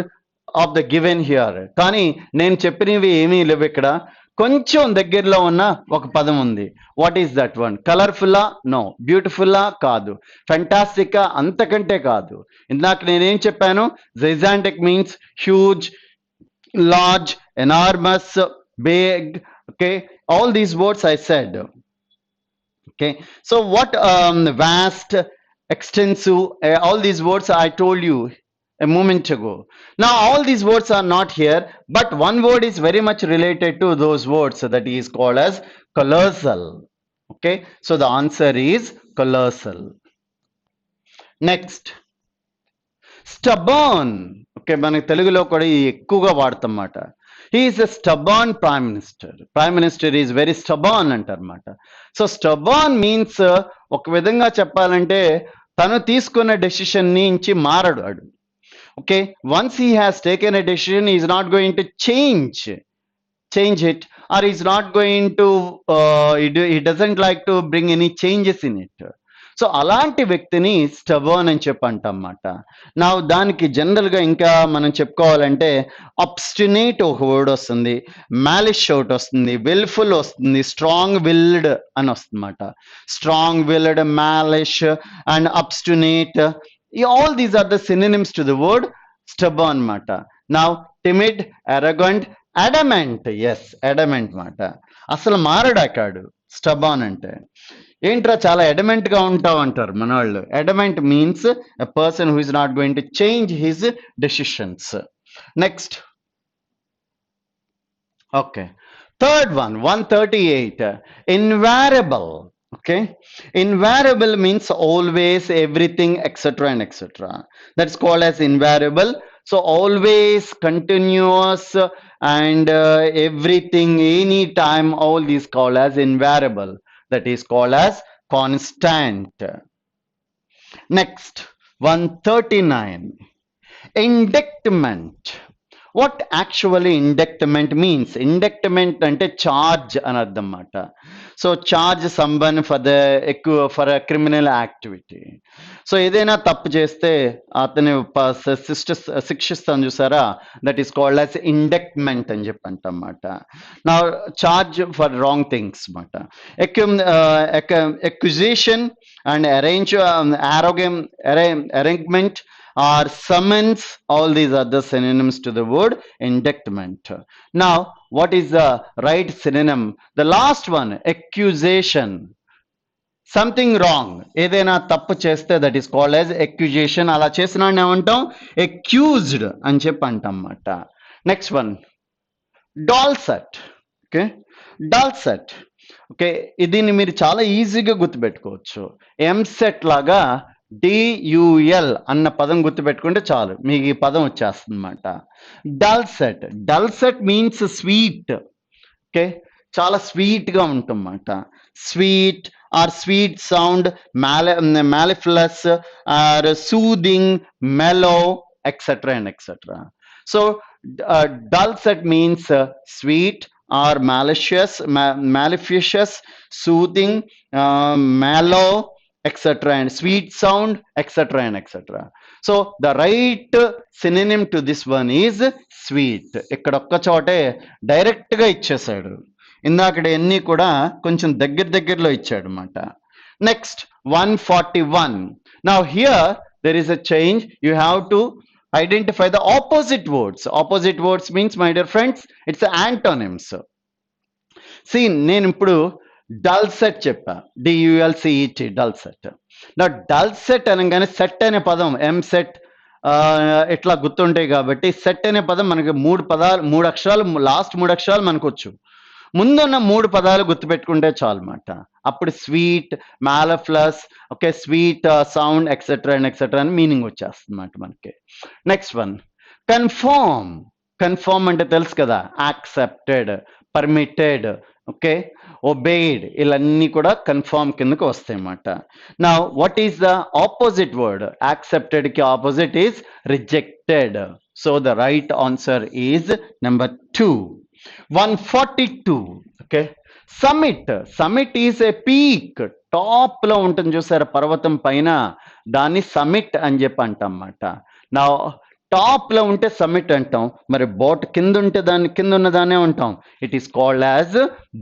of the given here? కానీ నేను చెప్పినవి ఏమీ లేవు ఇక్కడ. కొంచెం దగ్గరలో ఉన్న ఒక పదం ఉంది. What is that one? కలర్ఫుల్లా? నో. బ్యూటిఫుల్లా? కాదు. ఫెంటాస్టిక్గా? అంతకంటే కాదు. ఇందాక నేనేం చెప్పాను? Gigantic means huge, large, enormous, big. Okay, all these words I said. Okay, so what vast, extensive, all these words I told you a moment ago. Now all these words are not here, but one word is very much related to those words, so that is called as colossal. Okay, so the answer is colossal. Next, stubborn. Okay, మనకి తెలుగులో కూడా ఎక్కువగా వాడతామాట. He is a stubborn prime minister. Prime minister is very stubborn అంటారన్నమాట. So stubborn means ఒక విధంగా చెప్పాలంటే తను తీసుకున్న డెసిషన్ నుంచి మారడు అడు. Okay, once he has taken a decision, is not going to change it, or is not going to he doesn't like to bring any changes in it. So అలాంటి వ్యక్తిని స్టబర్న్ అని చెప్పి అంటమాట. నా దానికి జనరల్గా ఇంకా మనం చెప్పుకోవాలంటే అబ్స్టినేట్ ఒక వర్డ్ వస్తుంది, మ్యాలిష్ ఒకటి వస్తుంది, విల్ఫుల్ వస్తుంది, స్ట్రాంగ్ విల్డ్ అని వస్తుందన్నమాట. Strong willed, mulish and obstinate, all these are the synonyms to the word stubborn అన్నమాట. Now timid, arrogant, adamant. Yes, adamant మాట. అసలు మారడాకాడు స్టబాన్ అంటే. ఏంట్రా చాలా ఎడమెంట్ గా ఉంటావు అంటారు మన వాళ్ళు. Adamant means a person who is not going to change his decisions. Next, okay, third one, 138, invariable. Okay, invariable means always, everything, etc. and etc. That's called as invariable. So always, continuous, and everything, anytime, all these called as invariable. That is called as constant. Next, 139, indictment. What actually indictment means? Indictment ante charge అని అర్థం అన్నమాట. So charge సంబన్ for a criminal activity. So ఏదైనా తప్పు చేస్తే అతని శిక్షిస్తాను చూసారా, that is called as ఇండక్ట్మెంట్ అని చెప్పి అంటమాట. నా చార్జ్ ఫర్ రాంగ్ థింగ్స్ అన్నమాట. Acquisition and arraignment or summons, all these are the synonyms to the word indictment. Now what is the right synonym? The last one, accusation. Something wrong, ఏదైనా తప్పు చేస్తే that is called as accusation. అలా చేసిన ఏమంటాం? Accused అని చెప్పి అంటాం అన్నమాట. Next one, dulcet. Okay, dulcet. Okay, దీన్ని మీరు చాలా ఈజీగా గుర్తుపెట్టుకోవచ్చు. ఎంసెట్ లాగా డియుఎల్ అన్న పదం గుర్తుపెట్టుకుంటే చాలు, మీకు ఈ పదం వచ్చేస్తుంది అన్నమాట. Dulcet. Dulcet means sweet. Okay, చాలా స్వీట్ గా ఉంటుందన్నమాట. Sweet or sweet sound, mellifluous or soothing, mellow, etcetera and etcetera. So dulcet means sweet or mellifluous, soothing, mellow, etc. and sweet sound, etc. and etc. So the right synonym to this one is sweet. ఇక్కడ ఒక్క చోటే direct గా ఇచ్చేసాడు, ఇందాకడ అన్ని కూడా కొంచెం దగ్గరలో ఇచ్చాడు అన్నమాట. Next 141. Now here there is a change. You have to identify the opposite words. Opposite words means, my dear friends, it's antonyms. See, నేను ఇప్పుడు డల్సెట్ చెప్పా, డియుఎల్సిఈటి, డల్సెట్. నా డల్సెట్ అనగానే సెట్ అనే పదం, ఎంసెట్ ఇట్లా గుర్తుంటాయి కాబట్టి సెట్ అనే పదం మనకి మూడు అక్షరాలు, లాస్ట్ 3 అక్షరాలు మనకు వచ్చు. ముందున్న 3 పదాలు గుర్తుపెట్టుకుంటే చాలు అన్నమాట. అప్పుడు sweet, mellifluous, okay, sweet sound, etcetera and etcetera అని మీనింగ్ వచ్చేస్తుంది అన్నమాట మనకి. Next one, confirm. కన్ఫర్మ్ అంటే తెలుసు కదా, యాక్సెప్టెడ్, పర్మిటెడ్, ఓకే, ఒబేడ్, ఇవన్నీ కూడా కన్ఫర్మ్ కిందకు వస్తాయి అన్నమాట. నా what is the opposite word? Accepted కి opposite is rejected. So the right answer is number 2. 142. Okay, summit is a peak, top లో ఉంటుంది చూసారా పర్వతం పైన, దాన్ని సమిట్ అని చెప్పి అంటాం అన్నమాట. నా టాప్ లో ఉంటే సమిట్ అంటాం, మరి కింద ఉంటే దాన్ని కింద ఉన్న దాన్నే ఉంటాం. It is called as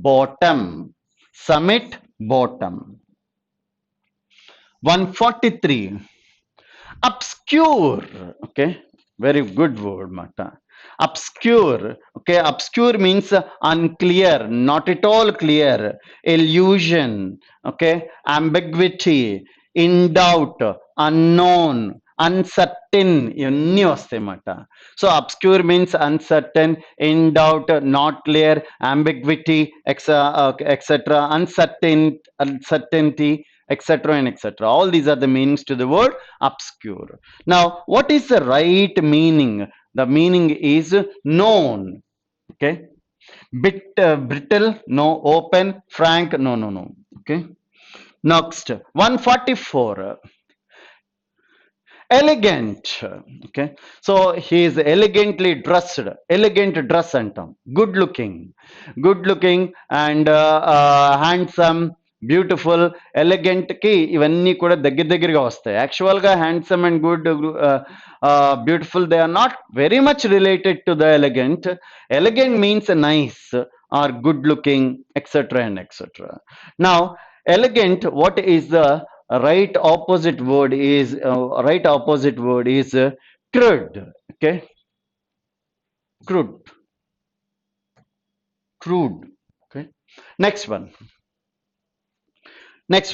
bottom. Summit, bottom. 143 obscure. Okay, very good word mata. Obscure. Okay, obscure means unclear, not at all clear, illusion. Okay, ambiguity, in doubt, unknown, uncertain, ఇవన్నీ వస్తాయి అన్నమాట. So obscure means uncertain, in doubt, not clear, ambiguity, etc., uncertainty, etc. and etc. All these are the meanings to the word obscure. Now, what is the right meaning? The meaning is known. Okay, brittle, no. Open, frank, no. Okay, next 144 elegant. Okay, so he is elegantly dressed. Elegant dress antam, good looking and handsome, beautiful, ఎలిగెంట్కి ఇవన్నీ కూడా దగ్గరగా వస్తాయి. యాక్చువల్గా handsome and good, beautiful, they are not very much related to the elegant. Elegant means nice or good looking, etcetera and etcetera. Now elegant, what is the right opposite word is crude. Okay, crude. Okay, next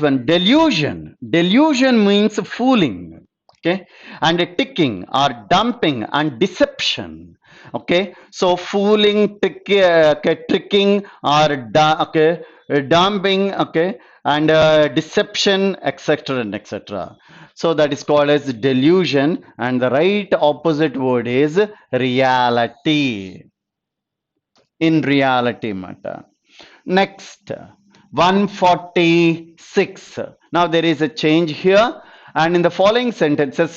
one, delusion. Delusion means fooling. Okay, and ticking or dumping and deception. Okay, so fooling, tricking or dumping, okay, and deception, etc. and etc. So that is called as delusion, and the right opposite word is reality. In reality matter. Next 146. Now there is a change here, and in the following sentences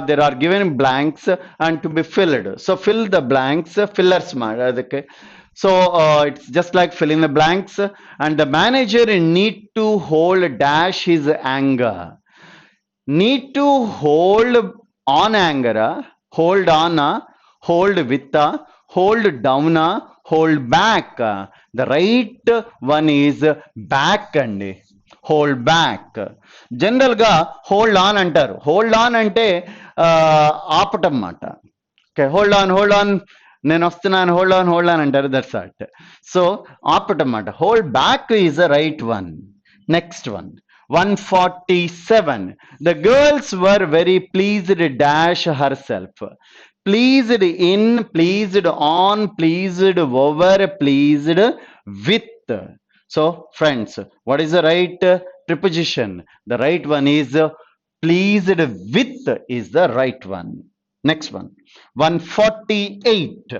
there are given blanks and to be filled. So fill the blanks, fillers. Okay, so it's just like filling the blanks. And the manager need to hold dash his anger. Need to hold on anger, hold on, hold with, hold down, hold back. The right one is back అండి, hold back. జనరల్గా hold on అంటారు. Hold on అంటే ఆపటం అన్నమాట. Okay, hold on, నేను వస్తున్నాను, hold on అంటారు. That's at. So ఆపటం అన్నమాట. Hold back is the right one. Next one 147. The girls were very pleased dash herself. Pleased in, pleased on, pleased over, pleased with. So friends, what is the right preposition? The right one is pleased with is the right one. Next one 148.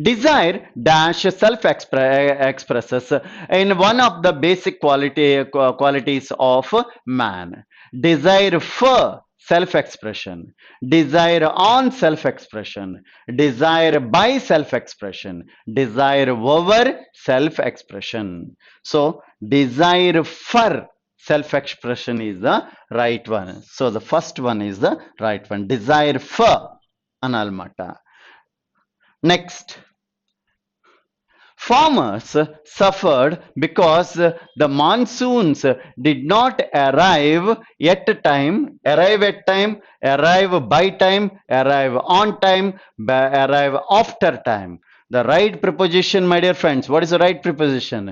Desire dash self expresses in one of the basic qualities of man. Desire for self expression, desire on self expression, desire by self expression, desire over self expression. So desire for self expression is the right one. So the first one is the right one, desire for analmata. Next, farmers suffered because the monsoons did not arrive at time, arrive by time, arrive on time, arrive after time. The right preposition, my dear friends, what is the right preposition?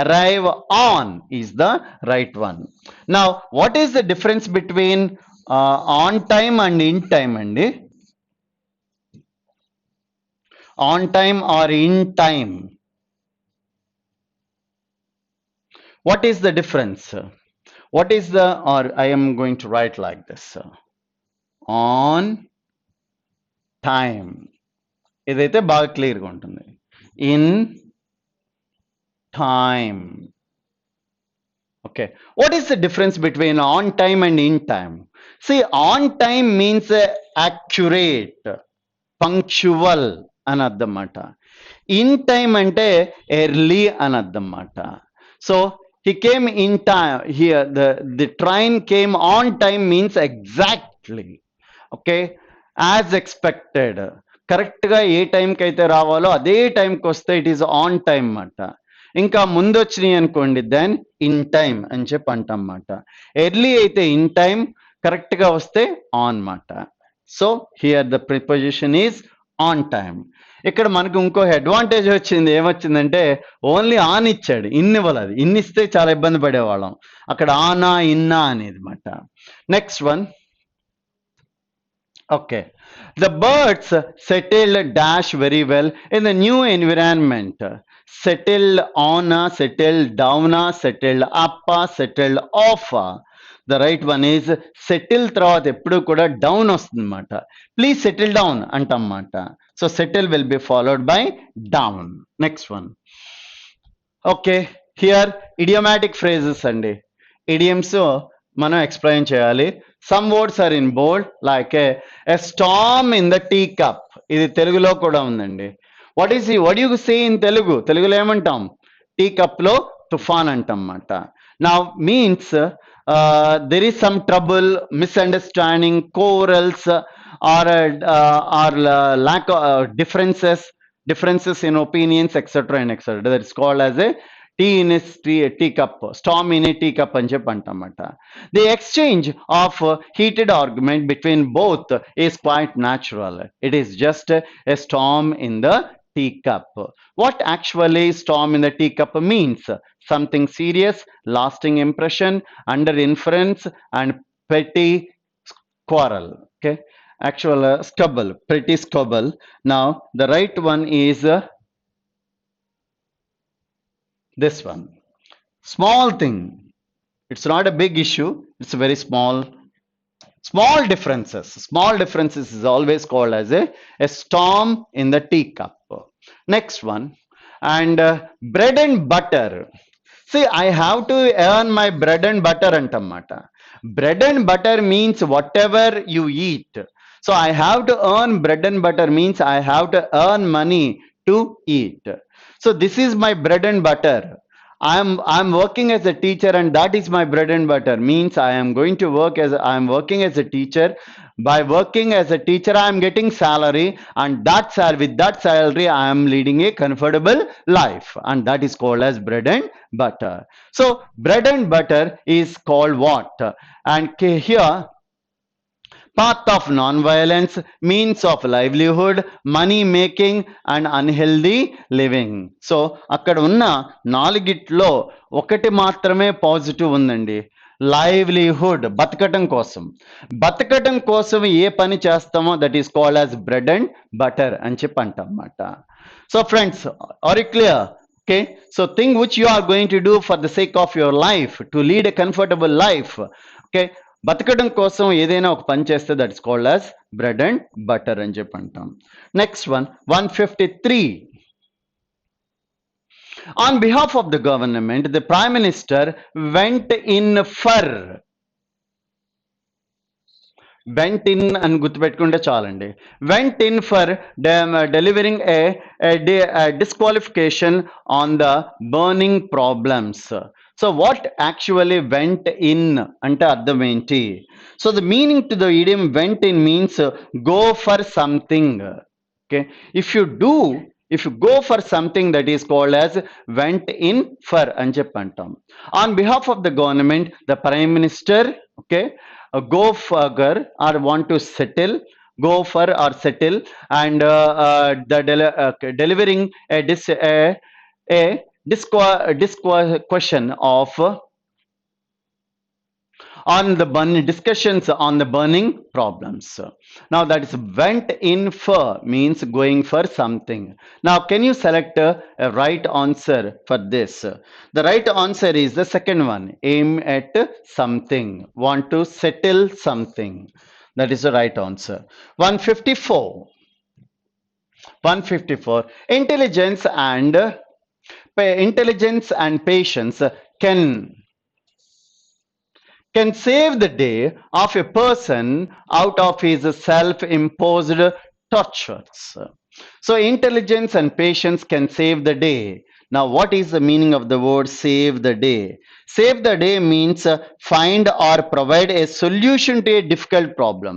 Arrive on is the right one. Now, what is the difference between on time and in time, Andy? On time or in time? What is the difference? What is the, or I am going to write like this, on time. ఇదైతే బాగా క్లియర్గా ఉంటుంది. In time. Okay, what is the difference between on time and in time? See, on time means accurate, punctual అని అర్థమాట. In time అంటే early అని అర్థం మాట. So he came in time here. The train came on time means exactly, okay, as expected. కరెక్ట్గా ఏ టైంకి అయితే రావాలో అదే టైంకి వస్తే ఇట్ ఈస్ ఆన్ టైం అన్నమాట. ఇంకా ముందు వచ్చినాయి అనుకోండి దెన్ ఇన్ టైం అని చెప్పి అంటాం అన్నమాట. ఎర్లీ అయితే ఇన్ టైం, కరెక్ట్గా వస్తే ఆన్ మాట. So here the preposition is on time. ఇక్కడ మనకు ఇంకో అడ్వాంటేజ్ వచ్చింది. ఏమొచ్చిందంటే ఓన్లీ ఆన్ ఇచ్చాడు, ఇన్ ఇవ్వలేదు. ఇన్ ఇస్తే చాలా ఇబ్బంది పడేవాళ్ళం. అక్కడ ఆనా ఇన్నా అనేది మాట. Next one. Okay. The birds settled dash very well in the new environment. Settled on, settled down, settled up, settled off. The right one is settle తర్వాత ఎప్పుడు కూడా డౌన్ వస్తుంది అన్నమాట. ప్లీజ్ సెటిల్ డౌన్ అంటన్నమాట. So settle will be followed by down. Next one. Okay, here idiomatic phrases అండి. Idioms మనం explain చేయాలి. Some words are in bold like a storm in the tea cup. ఇది తెలుగులో కూడా ఉందండి. What you say in Telugu? తెలుగులో ఏమంటాం? Tea cup లో తుఫాన్ అంటాం అన్నమాట. నా means there is some trouble, misunderstanding, quarrels or lack of differences in opinions, etc. and etc. That is called as a tea in a teacup, storm in a teacup అని చెప్పి అంటామట. The exchange of heated argument between both is quite natural. It is just a storm in the teacup. What actually storm in the teacup means? Something serious, lasting impression, under inference, and petty quarrel. Okay, actual squabble, petty squabble. Now the right one is this one. Small thing. It's not a big issue. It's a very small. Small differences. Small differences is always called as a storm in the teacup. Next one. And bread and butter. See, I have to earn my bread and butter antamata. Bread and butter means whatever you eat. So I have to earn bread and butter means I have to earn money to eat. So this is my bread and butter. I'm working as a teacher and that is my bread and butter means I am working as a teacher. By working as a teacher I am getting salary, and with that salary I am leading a comfortable life, and that is called as bread and butter. So bread and butter is called what? And here, path of non-violence, means of livelihood, money making and unhealthy living. So అక్కడ ఉన్న నాలుగిట్లో ఒకటి మాత్రమే positive ఉందండి. Livelihood, బతకటం కోసం ఏ పని చేస్తామో that is called as bread and butter అని చెప్పి అంటాం అన్నమాట. So friends, are you clear? Okay, so thing which you are going to do for the sake of your life, to lead a comfortable life. Okay, బతకడం కోసం ఏదైనా ఒక పని చేస్తే that is called as bread and butter అని చెప్పి అంటాం. Next one, 153. On behalf of the government, the Prime Minister went in అని గుర్తుపెట్టుకుంటే చాలండి. Went in for delivering a disqualification on the burning problems. So what actually went in అంటే అర్థం ఏంటి? So the meaning to the idiom went in means go for something. Okay, if you go for something, that is called as went in for అని చెప్పి అంటాం. On behalf of the government, the Prime Minister, okay, go for or want to settle, go for or settle, and delivering a discussion of on the discussions on the burning problems. Now that is went in for means going for something. Now can you select a right answer for this? The right answer is the second one, aim at something, want to settle something. That is the right answer. 154. Intelligence and patience can save the day of a person out of his self-imposed tortures. So intelligence and patience can save the day. Now, what is the meaning of the word save the day? Save the day means find or provide a solution to a difficult problem.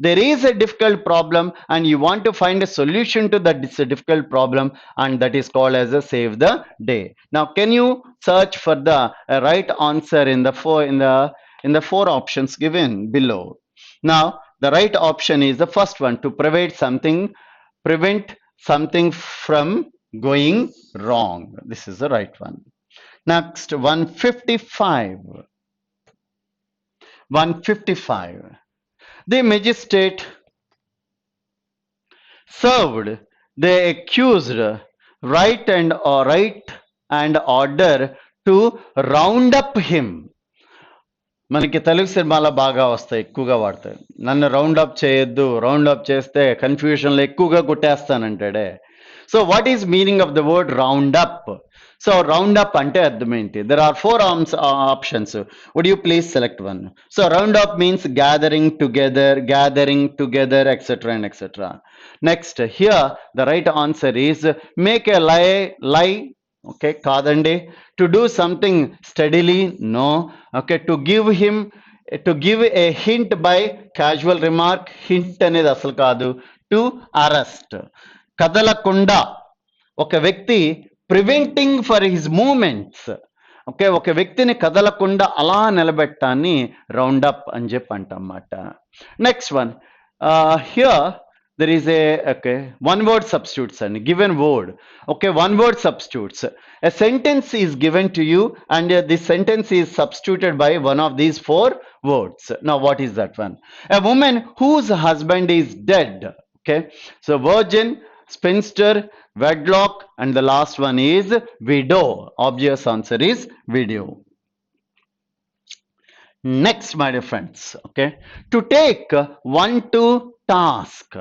There is a difficult problem and you want to find a solution to that difficult problem, and that is called as a save the day. Now, can you search for the right answer in the four options given below? Now, the right option is the first one, to prevent something from going wrong. This is the right one. Next, 155. 155. The magistrate served the accused right and order to round up him. మనకి తెలుగు సినిమాలో బాగా వస్తాయి, ఎక్కువగా వాడతాయి. నన్ను round up చేయొద్దు, round up చేస్తే కన్ఫ్యూజన్లో ఎక్కువగా కొట్టేస్తానంటాడే. So what is meaning of the word round up? So round up అంటే అర్థం ఏంటి? There are four options. Would you please select one? So round up means gathering together etcetera and etcetera. Next, here the right answer is make a lie. Okay, kadandi. To do something steadily, no. Okay, to give a hint by casual remark, hint అనేది అసలు కాదు. To arrest, కదలకుండా ఒక వ్యక్తి preventing for his movements. Okay, ఒక వ్యక్తిని కదలకుండా అలా నిలబెట్టాన్ని రౌండ్ అప్ అని చెప్పి అంటన్నమాట. Next one, here there is a one word substitutes and given word. Okay, one word substitutes. A sentence is given to you and this sentence is substituted by one of these four words. Now what is that one? A woman whose husband is dead. Okay, so virgin, spinster, wedlock, and the last one is widow. Obvious answer is widow. Next, my dear friends, okay, to take one to task.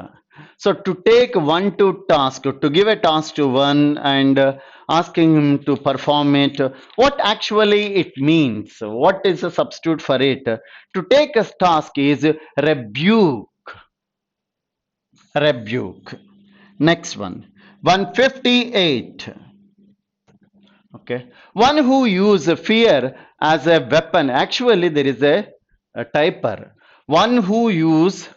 So to take one to task, to give a task to one and asking him to perform it, what actually it means? What is a substitute for it? To take a task is rebuke. Next one, 158. Okay, one who uses fear as a weapon. Actually, there is a typer. One who use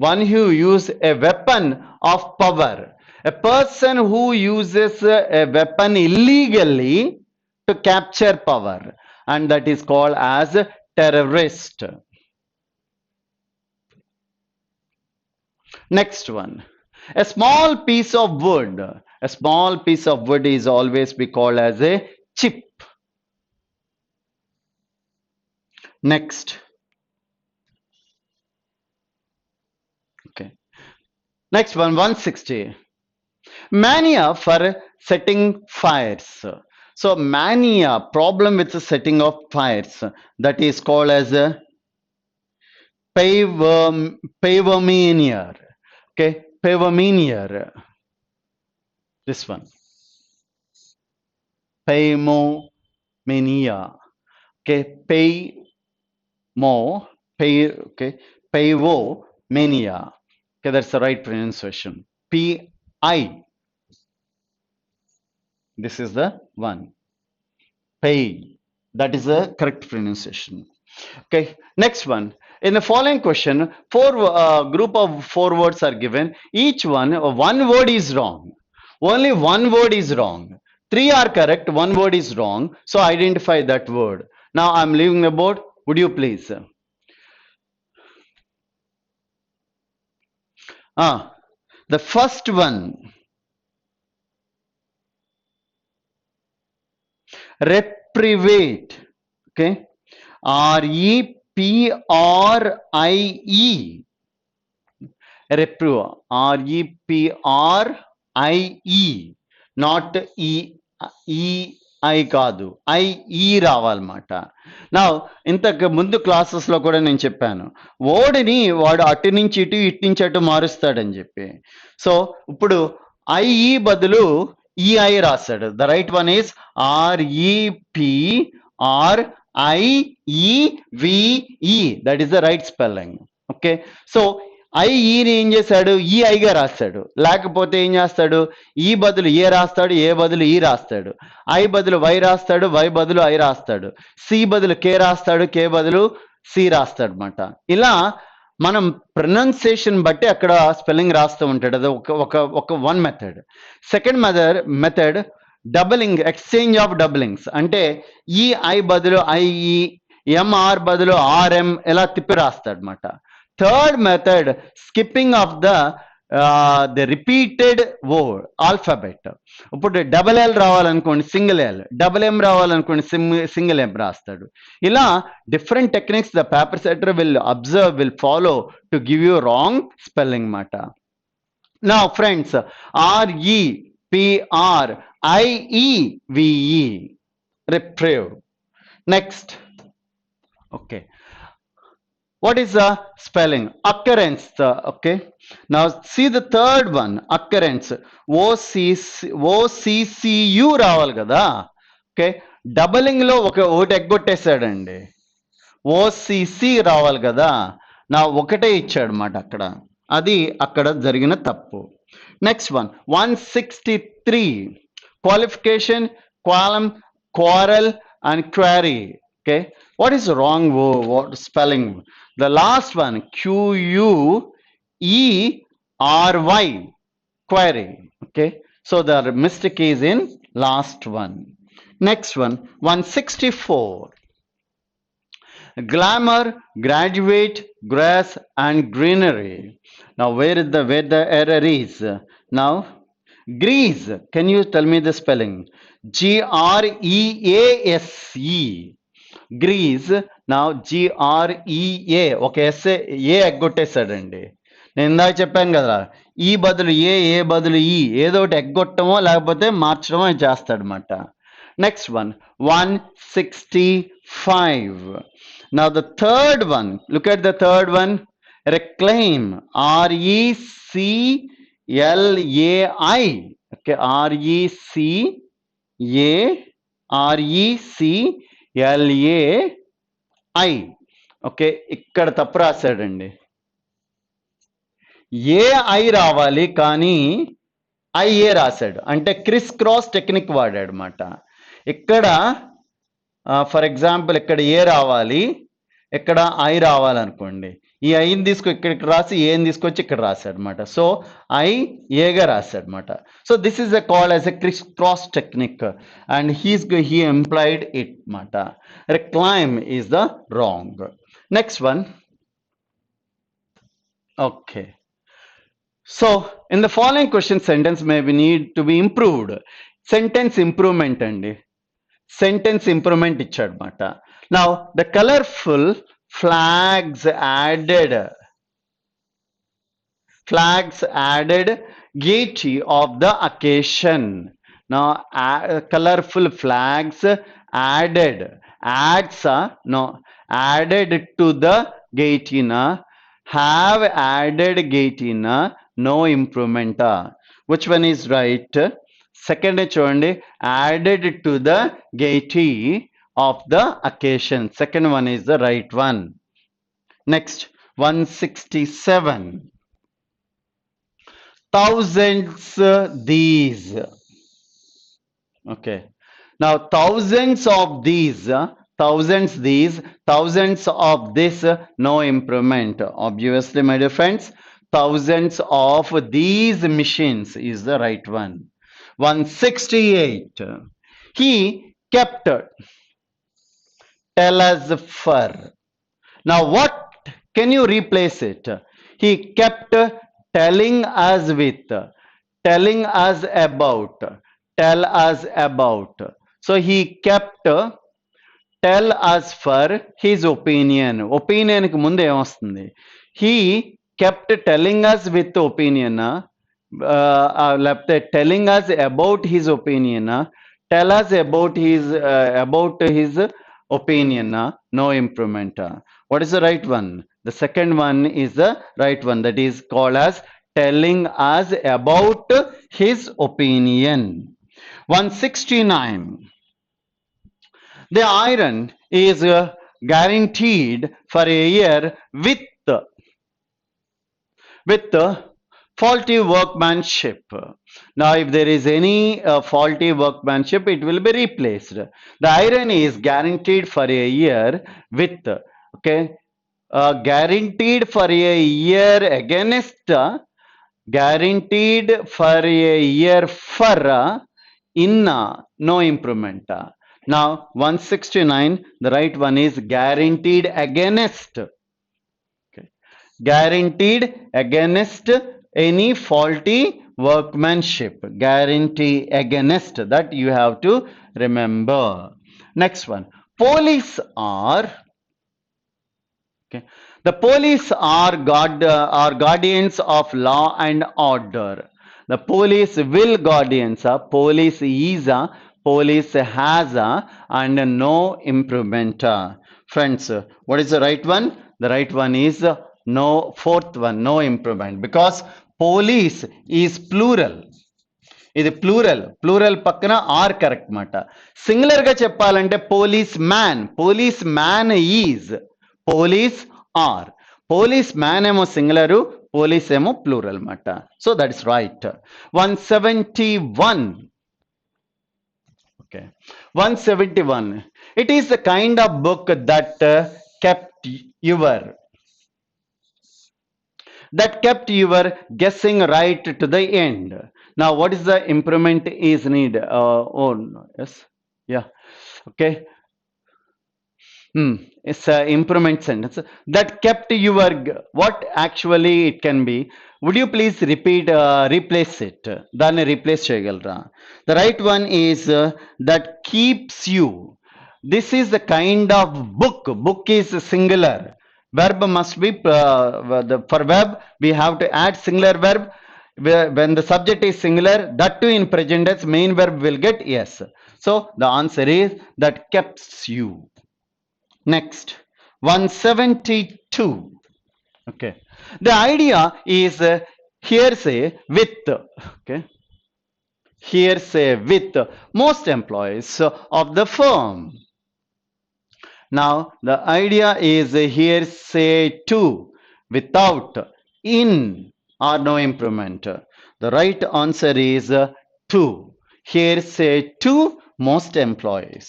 a weapon of power. A person who uses a weapon illegally to capture power, and that is called as terrorist. Next one, a small piece of wood. A small piece of wood is always be called as a chip. Next. Okay. Next one, 160. Mania for setting fires. So mania, problem with the setting of fires, that is called as a pavomania. Okay, pavomania. This one, pavomania. Okay, pavomania. Okay, that's the right pronunciation. P-I. This is the one. Pay. That is the correct pronunciation. Okay, next one. In the following question, group of four words are given. Each one word is wrong. Only one word is wrong. Three are correct, one word is wrong. So identify that word. Now I'm leaving the board. Would you please? The first one, reprivate. Okay, R-E-P-R-I-E. R-E-P-R-I-E, not E-I కాదు, I-E రావాలన్నమాట. నా ఇంతకు ముందు క్లాసెస్లో కూడా నేను చెప్పాను, వర్డ్ని వాడు అటు నుంచి ఇటు నుంచి అటు మారుస్తాడని చెప్పి. సో ఇప్పుడు ఐఈ బదులు ఈఐ రాశాడు. The right one is R-E-P-R-I-E-V-E. That is the right spelling. Okay, so ఈని ఏం చేశాడు, ఈ ఐగా రాస్తాడు. లేకపోతే ఏం చేస్తాడు, ఈ బదులు ఏ రాస్తాడు, ఏ బదులు ఈ రాస్తాడు, ఐ బదులు వై రాస్తాడు, వై బదులు ఐ రాస్తాడు, సి బదులు కే రాస్తాడు, కే బదులు సి రాస్తాడు అనమాట. ఇలా మనం ప్రొనౌన్సియేషన్ బట్టి అక్కడ స్పెల్లింగ్ రాస్తూ ఉంటాడు. అది ఒక ఒక ఒక one method. Second method doubling, exchange of doublings. అంటే ఈ ఐ బదులు ఐఈ, ఎంఆర్ బదులు ఆర్ఎం ఇలా తిప్పి రాస్తాడు అనమాట. Third method skipping of the repeated word alphabet. ఇప్పుడు డబల్ ఎల్ రావాలనుకోండి సింగిల్ ఎల్, డబల్ ఎం రావాలనుకోండి సింగిల్ ఎం రాస్తాడు. ఇలా different techniques the paper setter will follow to give you wrong spelling మాట. Now friends, REPRIEVE, reprieve. Next, okay. What is the spelling? Occurrence. Okay. Now see the third one, occurrence. OCCU రావాలి కదా. Okay, doubling లో ఒకటి ఎగ్గొట్టేశాడండి. OCC రావాలి కదా, నా ఒకటే ఇచ్చాడు అన్నమాట అక్కడ. అది అక్కడ జరిగిన తప్పు. Next one 163, qualification, qualm, quarrel and quarry. Okay, what is wrong what spelling? The last one, QUERY, query. Okay, so the mistake is in last one. Next one 164, glamour, graduate, grass and greenery. Now where the error is? Now grease, can you tell me the spelling? GREASE, grease. Now GREA, okay, S A ఎగ్గొట్టేశాడండి. నేను ఇందాక చెప్పాను కదా, ఈ బదులు ఏ, ఏ బదులు ఈ, ఏదో ఒకటి ఎగ్గొట్టమో లేకపోతే మార్చడమో చేస్తాడనమాట. Next one 165. Now the third one, look at the third one, reclaim, RECLAI. Okay, RECLAI. Okay, ఇక్కడ తప్పు రాశాడండి. ఏఐ రావాలి కానీ ఐఏ రాశాడు, అంటే క్రిస్ క్రాస్ టెక్నిక్ వాడాడు అనమాట. ఇక్కడ ఫర్ ఎగ్జాంపుల్ ఇక్కడ ఏ రావాలి, ఇక్కడ ఐ రావాలనుకోండి, ఈ ఐని ఇక్కడికి రాసి ఏని తీసుకొచ్చి ఇక్కడ రాశాడు అనమాట. సో ఐ ఏగా రాశాడు అనమాట. So this is called as a criss cross technique and he employed it మాట. Reclaim is the wrong. Next one. Okay, so in the following question sentence may be need to be improved. Sentence improvement అండి, sentence improvement ఇచ్చాడు మాట. Now the colorful flags added gaiety of the occasion. Now colorful flags added, adds no, added to the gaiety na, have added gaiety na, no improvement. Which one is right? Second చూడండి, added to the gaiety of the occasion. Second one is the right one. Next 167, thousands these. Okay, now thousands of these, thousands these, thousands of this, no improvement. Obviously my dear friends, thousands of these machines is the right one. 168, he kept, tell us for. Now what can you replace it? He kept telling us with, telling us about, tell us about. So he kept tell us for his opinion. Opinion కి ముందు ఏమొస్తుంది? He kept telling us with opinion, లేకపోతే telling us about his opinion, tell us about his opinion, no improvement. What is the right one? The second one is the right one, that is called as telling us about his opinion. 169, the iron is guaranteed for a year with, with faulty workmanship. Now, if there is any faulty workmanship, it will be replaced. The iron is guaranteed for a year with, okay, guaranteed for a year against, guaranteed for a year for, in, no improvement. Now, 169, the right one is guaranteed against. Guaranteed against any faulty workmanship. Guarantee against, that you have to remember. Next one. Police are, okay, the police are guardians of law and order. The police will guardians. Police is, police has, and no improvement. Friends, what is the right one? The right one is no, fourth one, no improvement, because police is plural. ఇది plural పక్కన are correct మాట. Singular గా చెప్పాలంటే police man is, police are. Police man ఏమో singular, police ఏమో plural మాట. So that is right. 171. Okay. 171. It is the kind of book that kept your guessing right to the end. Now, what is the improvement is need? Oh, no. Yes. Yeah. Okay. It's an improvement sentence. That kept your, what actually it can be? Would you please replace it? Then replace cheyagalra. The right one is that keeps you. This is the kind of book. Book is singular. Verb must be, for verb, we have to add singular verb. When the subject is singular, that too in present tense, main verb will get yes. So the answer is that keeps you. Next, 172. Okay. The idea is hearsay with, okay, hearsay with most employees of the firm. Now, the idea is hearsay to, without, in, or no improvement. The right answer is to. Hearsay to most employees.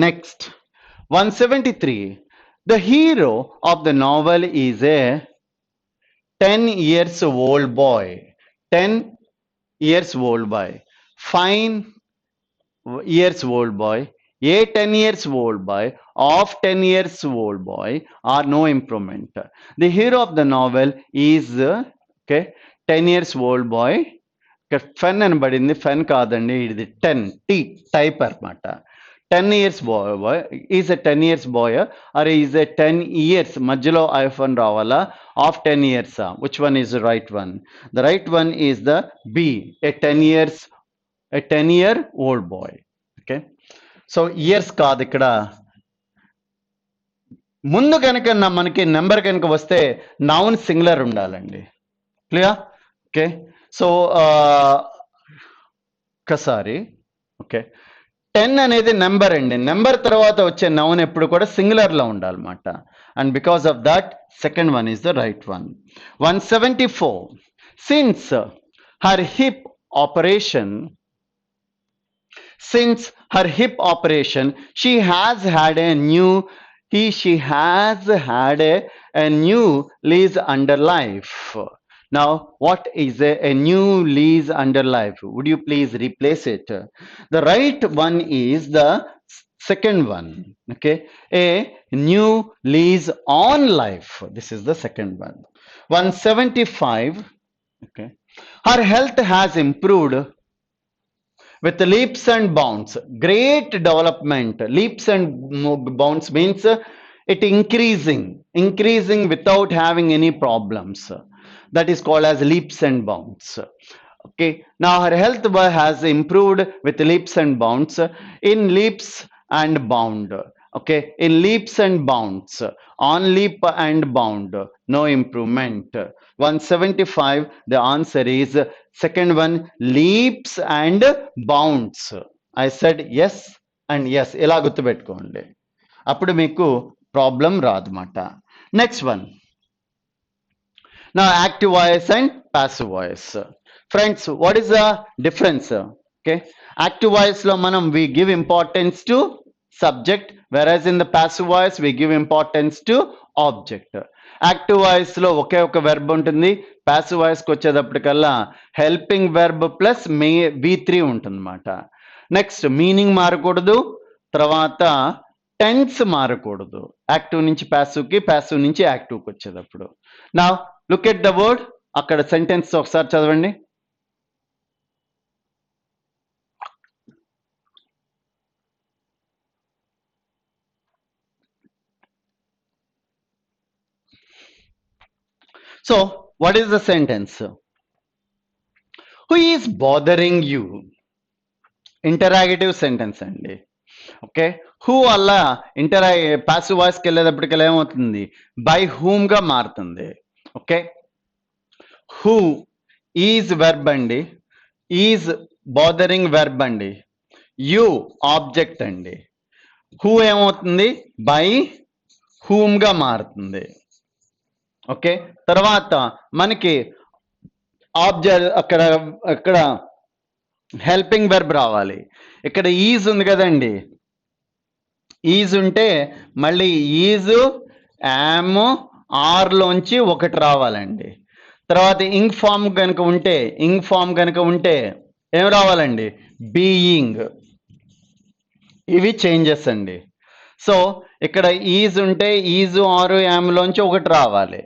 Next, 173. The hero of the novel is a 10 years old boy. 10 years old boy. Fine years old boy. A 10 years old boy, of 10 years old boy, are no improvement. The hero of the novel is, okay, 10 years old boy. Fen అనబడింది, ఫెన్ కాదండి, ఇది 10 tea type అనమాట. 10 years boy is a 10 years boy, or is a 10 years మధ్యలో iPhone రావాలా, of 10 years. Which one is the right one? The right one is the B, a 10 year old boy. Okay. So years కాదు ఇక్కడ. ముందు కనుక మనకి number కనుక వస్తే noun singular ఉండాలండి. క్లియర్? ఓకే. సో ఒకసారి, ఓకే, 10 అనేది నెంబర్ అండి. నెంబర్ తర్వాత వచ్చే నౌన్ ఎప్పుడు కూడా సింగులర్లో ఉండాలన్నమాట. And because of that second one is the right one. 174. Since her hip operation, she has had a new lease under life. Now, what is a new lease under life? Would you please replace it? The right one is the second one. Okay, a new lease on life. This is the second one. 175. Okay, her health has improved with leaps and bounds. Great development. Leaps and bounds means it increasing without having any problems. That is called as leaps and bounds. Okay. Now her health has improved with leaps and bounds. In leaps and bound. Okay. In leaps and bounds. On leap and bound. No improvement. 175. The answer is second one, leaps and bounds. I said yes and yes. ఇలా గుర్తుపెట్టుకోండి, అప్పుడు మీకు problem రాదన్నమాట. Next one. Now active voice and passive voice. Friends, what is the difference? Okay, active voice lo manam we give importance to subject, whereas in the passive voice we give importance to object. Active voice లో ఒకే ఒక verb ఉంటుంది, passive వాయిస్కి వచ్చేటప్పటికల్లా helping verb plus V3 ఉంటుందన్నమాట. Next meaning మారకూడదు, తర్వాత tense మారకూడదు, active నుంచి ప్యాసివ్కి, passive నుంచి యాక్టివ్కి వచ్చేటప్పుడు. నా లుక్ ఎట్ ద వర్డ్, అక్కడ సెంటెన్స్ ఒకసారి చదవండి. So, what is the sentence? Who is bothering you? Interrogative sentence అండి. ఓకే, హూ అలా పాసివ్ వాయిస్కి వెళ్ళేటప్పటికల్లా ఏమవుతుంది, బై హూమ్ గా మారుతుంది. ఓకే, హూ ఈజ్ వెర్బ్ అండి, ఈజ్ బాదరింగ్ వెర్బ్ అండి, యు ఆబ్జెక్ట్ అండి, హూ ఏమవుతుంది, బై హూమ్ గా మారుతుంది. ఓకే, తర్వాత మనకి ఆబ్జెక్ట్ అక్కడ హెల్పింగ్ వెర్బ్ రావాలి. ఇక్కడ ఈజ్ ఉంది కదండి, ఈజ్ ఉంటే మళ్ళీ ఈజ్ యామ్ ఆర్లోంచి ఒకటి రావాలండి. తర్వాత ఇంగ్ ఫామ్ కనుక ఉంటే ఏం రావాలండి, బీయింగ్. ఇవి చేంజెస్ అండి. సో ఇక్కడ ఈజ్ ఉంటే ఈజ్ ఆర్ యామ్లోంచి ఒకటి రావాలి,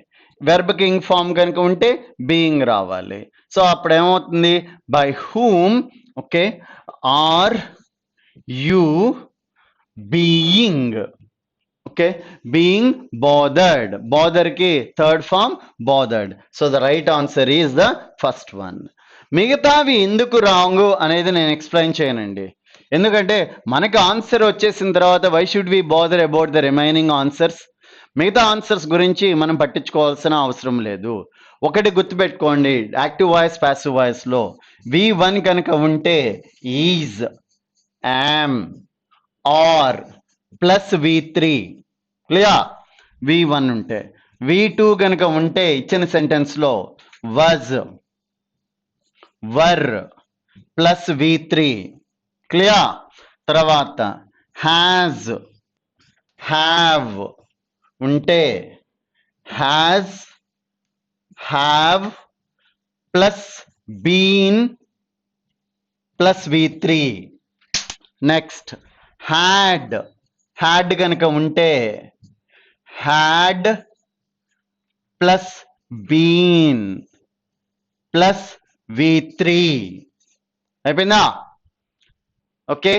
వెర్బ్కి ఇంగ్ ఫామ్ కనుక ఉంటే బీయింగ్ రావాలి. సో అప్పుడు ఏమవుతుంది, by whom, okay, are you being, okay, being bothered, బాదర్కి third form bothered. So the right answer is the first one. మిగతావి ఎందుకు రాంగ్ అనేది నేను ఎక్స్ప్లెయిన్ చేయనండి, ఎందుకంటే మనకి ఆన్సర్ వచ్చేసిన తర్వాత why should we bother about the remaining answers. మిగతా ఆన్సర్స్ గురించి మనం పట్టించుకోవాల్సిన అవసరం లేదు. ఒకటి గుర్తుపెట్టుకోండి, యాక్టివ్ వాయిస్ ప్యాసివ్ వాయిస్లో V1 కనుక ఉంటే is, am, are plus V3, clear. V1 ఉంటే, V2 కనుక ఉంటే ఇచ్చిన సెంటెన్స్లో was, were plus V3, clear. తర్వాత హ్యాజ్, హ్యావ్ ఉంటే has, have plus been plus V3. Next had, had కనుక ఉంటే had plus been plus V3. అయిపోయిందా? ఓకే,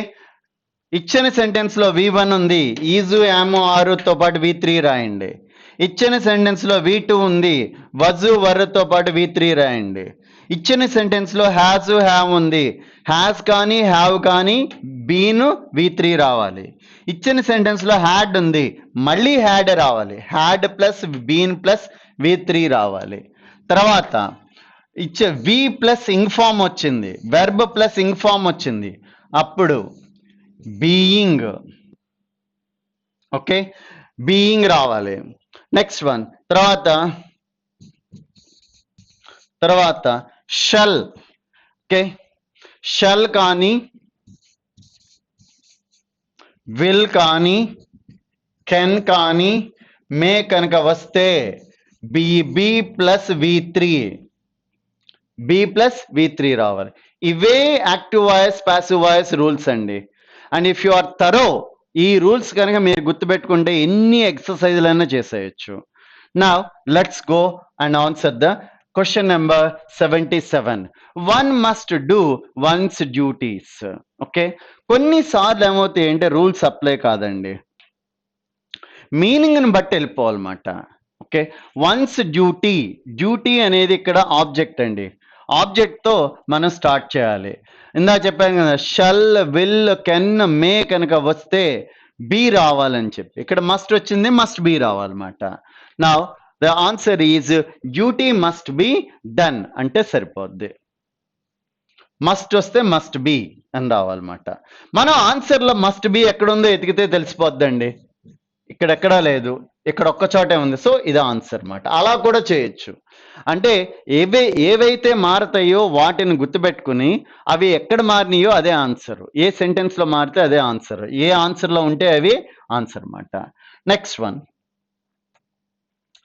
ఇచ్చిన సెంటెన్స్ లో V1 ఉంది, ఈజు యాము ఆరుతో పాటు V3 రాయండి. ఇచ్చిన సెంటెన్స్ లో V2 ఉంది, వజు వరుతో పాటు V3 రాయండి. ఇచ్చిన సెంటెన్స్ లో హ్యాజ్ హ్యావ్ ఉంది, హ్యాజ్ కానీ హ్యావ్ కానీ బీన్ V3 రావాలి. ఇచ్చిన సెంటెన్స్ లో హ్యాడ్ ఉంది, మళ్ళీ హ్యాడ్ రావాలి, had plus been plus V3 రావాలి. తర్వాత వి ప్లస్ ఇంగ్ ఫామ్ వచ్చింది, వెర్బ్ ప్లస్ ఇంగ్ ఫామ్ వచ్చింది, అప్పుడు బీయింగ్, ఓకే, బీయింగ్ రావాలి. నెక్స్ట్ వన్, తర్వాత షల్, ఓకే, షల్ కానీ విల్ కానీ కెన్ కానీ మే కనుక వస్తే బి ప్లస్ V3 రావాలి. ఇవే active voice passive voice rules అండి. And if you are thorough, ఈ రూల్స్ కనుక మీరు గుర్తుపెట్టుకుంటే ఎన్ని ఎక్సర్సైజ్లైనా చేసేయచ్చు. Now let's go and answer the question number 77. One must do once duties. Okay, కొన్నిసార్లు ఏమవుతాయి అంటే రూల్స్ అప్లై కాదండి, మీనింగ్ని బట్టి వెళ్ళిపోవాలన్నమాట. ఓకే, వన్స్ డ్యూటీ అనేది ఇక్కడ ఆబ్జెక్ట్ అండి, ఆబ్జెక్ట్తో మనం స్టార్ట్ చేయాలి. ఇందా చెప్పాను కదా, షల్ విల్ కెన్ మే కనుక వస్తే బి రావాలని చెప్పి, ఇక్కడ మస్ట్ వచ్చింది, మస్ట్ బి రావాలన్నమాట. నా the answer is duty must be done అంటే సరిపోద్ది, మస్ట్ వస్తే మస్ట్ బి అని రావాలన్నమాట. మనం ఆన్సర్లో మస్ట్ బి ఎక్కడుందో ఎతికితే తెలిసిపోద్దండి, ఇక్కడెక్కడా లేదు. ఇక్కడ ఒక్క చోటే ఉంది, సో ఇది ఆన్సర్ అన్నమాట. అలా కూడా చేయొచ్చు. అంటే ఏవైతే మారతాయో వాటిని గుర్తుపెట్టుకుని అవి ఎక్కడ మారినాయో అదే ఆన్సర్, ఏ సెంటెన్స్ లో మారితే అదే ఆన్సర్, ఏ ఆన్సర్ లో ఉంటే అవి ఆన్సర్ అన్నమాట. Next one.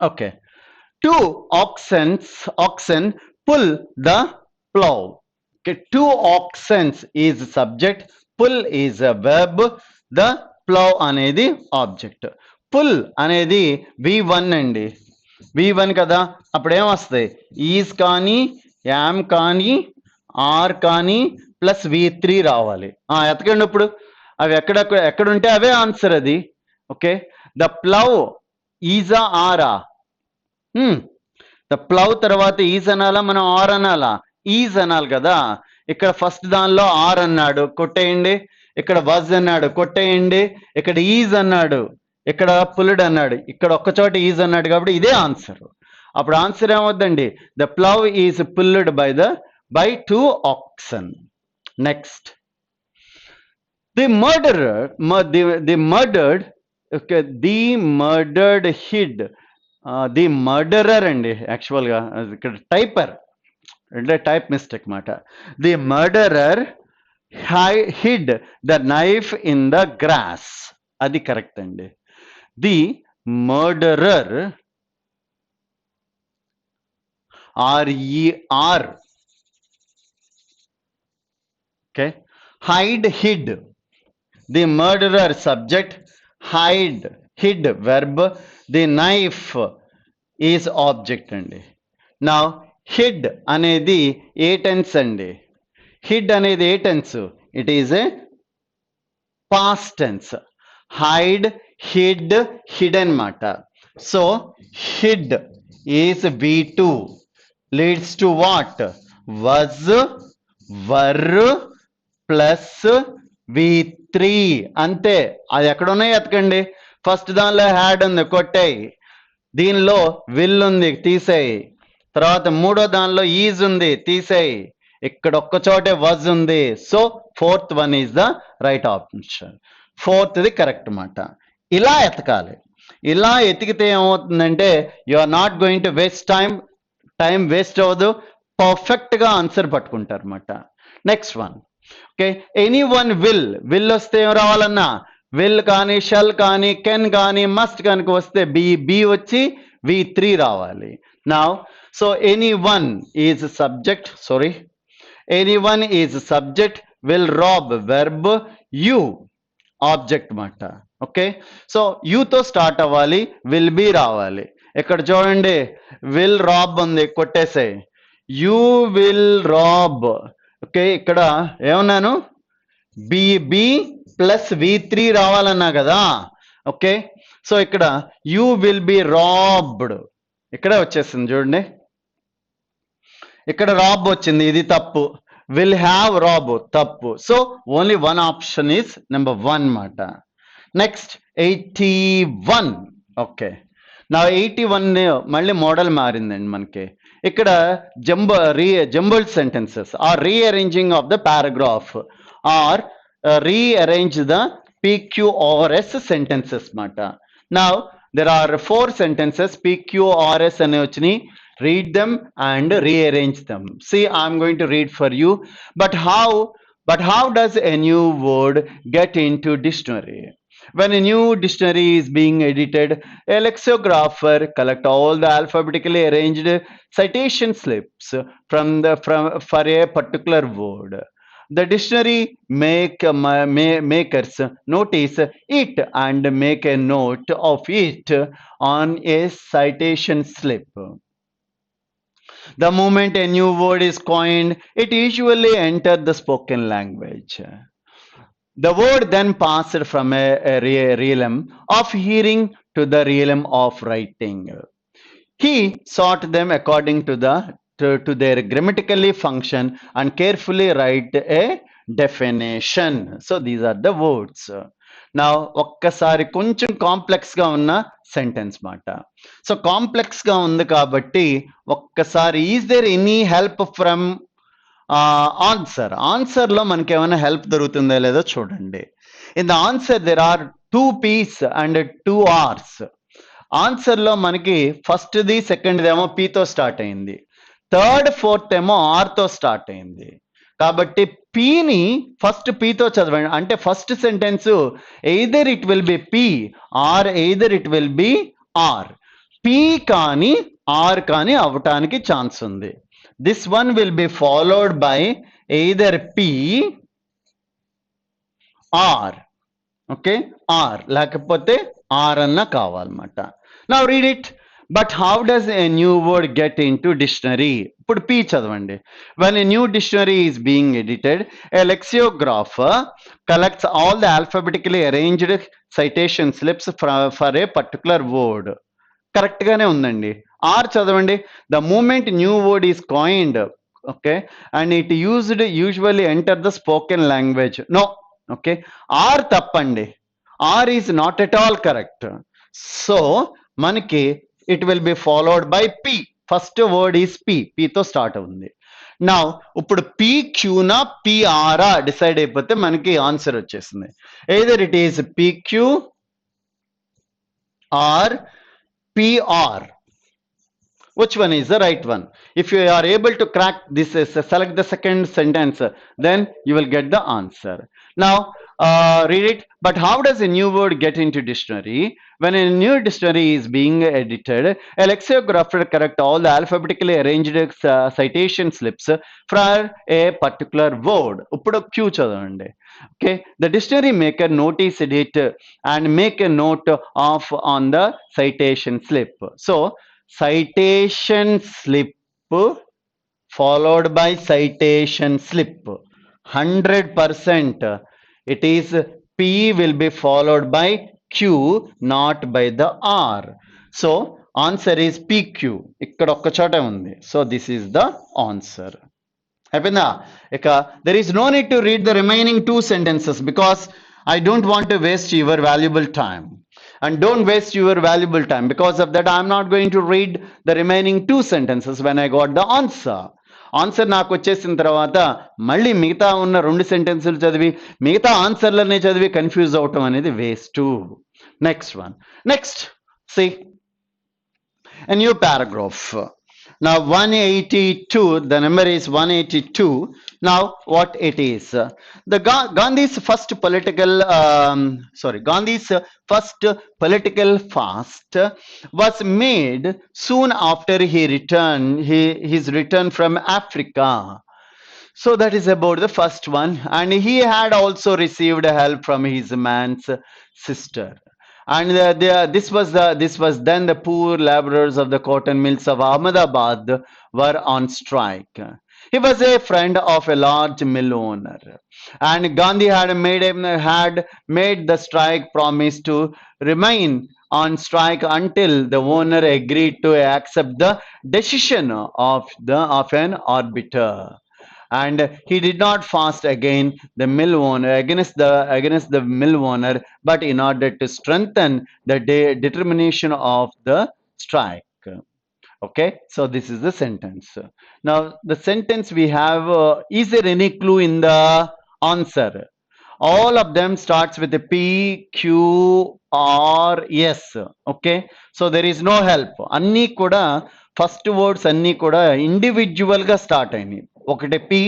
Okay, 2 oxen pull the plow. Okay, 2 oxen is subject, pull is a verb, the plow అనేది ఆబ్జెక్ట్. పుల్ అనేది V1 అండి, V1 కదా. అప్పుడు ఏమొస్తాయి, ఈజ్ కానీ యామ్ కానీ ఆర్ కానీ ప్లస్ V3 రావాలి. ఎతకండి ఇప్పుడు, అవి ఎక్కడుంటే అవే ఆన్సర్ అది. ఓకే, ద ప్లౌ ఈజా ఆరా? ద ప్లవ్ తర్వాత ఈజ్ అనాలా, మనం ఆర్ అనాలా? ఈజ్ అనాలి కదా. ఇక్కడ ఫస్ట్ దానిలో ఆర్ అన్నాడు, కొట్టేయండి. ఇక్కడ వజ్ అన్నాడు, కొట్టేయండి. ఇక్కడ ఈజ్ అన్నాడు, ఇక్కడ పుల్డ్ అన్నాడు, ఇక్కడ ఒక్కచోట ఈజ్ అన్నాడు, కాబట్టి ఇదే ఆన్సర్. అప్పుడు ఆన్సర్ ఏమవుద్దండి, the plough is pulled by 2 oxen. Next, the murdered hid. The murderer అండి, యాక్చువల్గా ఇక్కడ టైపర్ అంటే టైప్ మిస్టేక్ మాట. The murderer hid the knife in the grass, అది కరెక్ట్ అండి. The murderer or okay, hide hid. The murderer subject, hid verb, the knife is object అండి. నా hid అనేది ఏ టెన్స్ అండి, హిడ్ అనేది ఏ tense, it is a past tense. Hide, hid, hidden మాట. So hid is V2 leads to what, was, were plus V3 అంతే. అది ఎక్కడున్నాయి ఎతకండి. ఫస్ట్ దానిలో హ్యాడ్ ఉంది, కొట్టేయి. దీనిలో విల్ ఉంది, తీసేయి. తర్వాత మూడో దానిలో ఈజ్ ఉంది, తీసేయి. ఇక్కడ ఒక్క చోటే వజ్ ఉంది, so fourth one is the right option. Fourth the correct మాట. ఇలా ఎతకాలి. ఇలా ఎతికితే ఏమవుతుందంటే you are not going to waste time waste అవ్వదు, పర్ఫెక్ట్గా ఆన్సర్ పట్టుకుంటారు అన్నమాట. Next one. Okay, any one will వస్తే ఏం రావాలన్నా, విల్ కానీ షల్ కానీ కెన్ కానీ మస్ట్ కనుక వస్తే బి వచ్చి V3 రావాలి. నా so any one is subject, any one is subject, will rob verb, you object మాట. ఓకే, సో యూతో స్టార్ట్ అవ్వాలి, విల్ బి రావాలి. ఇక్కడ చూడండి, విల్ రాబ్ ఉంది, కొట్టేసే. You will Rob. ఓకే, ఇక్కడ ఏమన్నాను, బి ప్లస్ V3 రావాలన్నా కదా. ఓకే, సో ఇక్కడ యూ విల్ బి రాబ్డ్, ఇక్కడే వచ్చేసింది చూడండి, ఇక్కడ రాబ్ వచ్చింది, ఇది తప్పు. విల్ హ్యావ్ రాబ్ తప్పు. So only one option is number 1 మాట. నెక్స్ట్ 81. ఓకే, నా 81 మళ్ళీ మోడల్ మారిందండి మనకి. ఇక్కడ jumbled sentences or rearranging of the paragraph or rearrange the PQRS sentences మాట. Now there are 4 sentences PQRS అనే వచ్చినాయి. Read them and rearrange them. See, I'm going to read for you. But how does a new word get into dictionary? When a new dictionary is being edited, a lexicographer collects all the alphabetically arranged citation slips for a particular word. The dictionary makers notice it and make a note of it on a citation slip. The moment a new word is coined, it usually enters the spoken language. The word then passed from a realm of hearing to the realm of writing. He sort them according to their grammatically function and carefully write a definition. So these are the words. Now ఒక్కసారి కొంచెం కాంప్లెక్స్గా ఉన్న sentence మాట. So కాంప్లెక్స్గా ఉంది కాబట్టి ఒక్కసారి is there any help from ఆన్సర్లో మనకి ఏమైనా హెల్ప్ దొరుకుతుందో లేదో చూడండి. In the answer there are 2 P's and 2 R's. ఆన్సర్లో మనకి ఫస్ట్ది సెకండ్ది ఏమో పీతో స్టార్ట్ అయింది, థర్డ్ ఫోర్త్ ఏమో ఆర్తో స్టార్ట్ అయింది. కాబట్టి పీని ఫస్ట్ పీతో చదవండి. అంటే first sentence either it will be P or either it will be R. P కానీ ఆర్ కానీ అవటానికి ఛాన్స్ ఉంది. This one will be followed by either P R. Okay, R లేకపోతే ఆర్ అన్న కావాలన్నమాట. Now read it. But how does a new word get into dictionary? ఇప్పుడు P చదవండి. When a new dictionary is being edited, a lexicographer collects all the alphabetically arranged citation slips for a particular word. కరెక్ట్గానే ఉందండి. R చదవండి. The moment new word is coined, okay, and it used usually enter the spoken language. No, okay, R తప్పండి. R is not at all correct. So మనకి it will be followed by P. First word is P, పితో start అవుతుంది. నా ఇప్పుడు P క్యూనా పిఆరా decide అయిపోతే మనకి answer వచ్చేసింది. Either it is PQ or PR. Which one is the right one? If you are able to crack this, select the second sentence, then you will get the answer. Now, read it. But how does a new word get into dictionary? When a new dictionary is being edited, a lexicographer correct all the alphabetically arranged citation slips for a particular word. Uppudu Q chadavandi. Okay, the dictionary maker notice it and make a note of on the citation slip. So citation slip followed by citation slip, 100% it is P will be followed by Q, not by the R. So answer is PQ. ఇక్కడ ఒక్క చోట ఉంది. So this is the answer. అయిపోయిందా? ఇక there is no need to read the remaining two sentences because I don't want to waste your valuable time. And don't waste your valuable time. Because of that, I'm not going to read the remaining two sentences when I got the answer. Answer నాకు వచ్చేసిన తర్వాత మళ్ళీ మిగతా ఉన్న 2 సెంటెన్సులు చదివి మిగతా ఆన్సర్లనే చదివి confuse అవటం అనేది waste. Next one. Next see a new paragraph. Now 182, the number is 182. Now what it is? The Gandhi's first political fast was made soon after he returned his return from Africa. So that is about the first one, and he had also received help from his man's sister. And this was then the poor laborers of the cotton mills of Ahmedabad were on strike. He was a friend of a large mill owner, and Gandhi had made the strike promise to remain on strike until the owner agreed to accept the decision of an arbiter. And he did not fast against the mill owner, but in order to strengthen the determination of the strike. Okay, so this is the sentence. Now the sentence we have, is there any clue in the answer? All of them starts with a P, Q, R, S. Okay, so there is no help. అన్నీ కూడా first words అన్నీ కూడా ఇండివిజువల్గా start అయినాయి. ఒకటి P,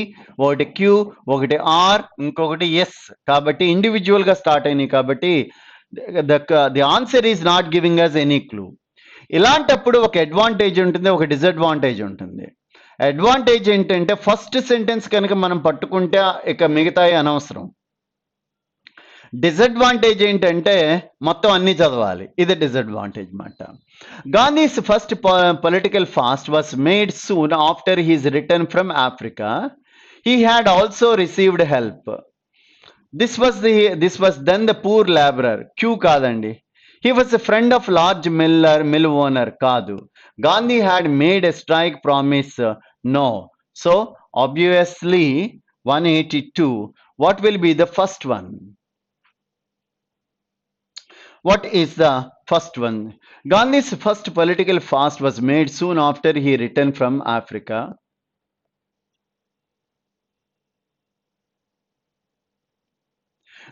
ఒకటి queue, ఒకటి are, ఇంకొకటి ఎస్. కాబట్టి ఇండివిజువల్గా స్టార్ట్ అయినాయి. కాబట్టి the answer is not giving us any clue. ఇలాంటప్పుడు ఒక అడ్వాంటేజ్ ఉంటుంది, ఒక డిసడ్వాంటేజ్ ఉంటుంది. అడ్వాంటేజ్ ఏంటంటే ఫస్ట్ సెంటెన్స్ కనుక మనం పట్టుకుంటే ఇక మిగతాయి అనవసరం. డిసడ్వాంటేజ్ ఏంటంటే మొత్తం అన్ని చదవాలి. ఇది డిసడ్వాంటేజ్ మాట. Gandhi's first political fast was made soon after his return from Africa. He had also received help. This was then the poor labourer. Q కాదండి. He was a friend of large mill owner. Kadu. Gandhi had made a strike promise. No. So obviously 182. What will be the first one? What is the first one? Gandhi's first political fast was made soon after he returned from Africa.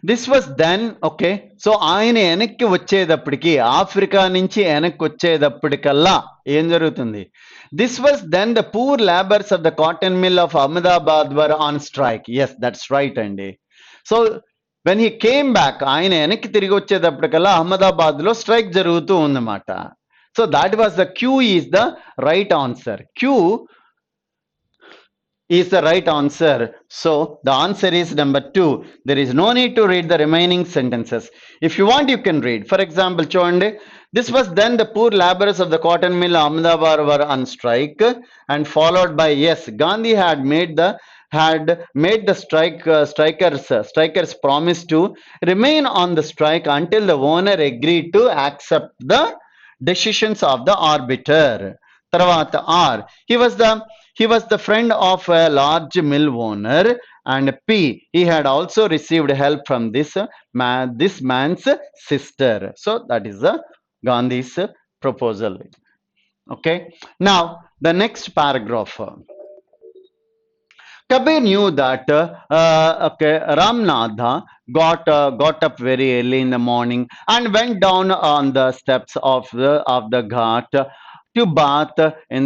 This was then okay. So ఆయన వెనక్కి వచ్చేటప్పటికి, ఆఫ్రికా నుంచి వెనక్కి వచ్చేటప్పటికల్లా ఏం జరుగుతుంది? This was then the poor labours of the cotton mill of Ahmedabad were on strike. Yes, that's right అండి. So when he came back, ఆయన వెనక్కి తిరిగి వచ్చేటప్పటికల్లా అహ్మదాబాద్ లో స్ట్రైక్ జరుగుతూ ఉందన్నమాట. So that was the Q is the right answer. Q is the right answer. So the answer is number 2. There is no need to read the remaining sentences. If you want, you can read. For example, chonde, this was then the poor laborers of the cotton mill Ahmedabad were on strike, and followed by yes, Gandhi had made the strikers promise to remain on the strike until the owner agreed to accept the decisions of the arbiter. Tarvata R, he was the friend of a large mill owner, and P, he had also received help from this man's sister. So that is the Gandhi's proposal. Okay, now the next paragraph. Kabir knew that Ramnatha got up very early in the morning and went down on the steps of the ghat to bath in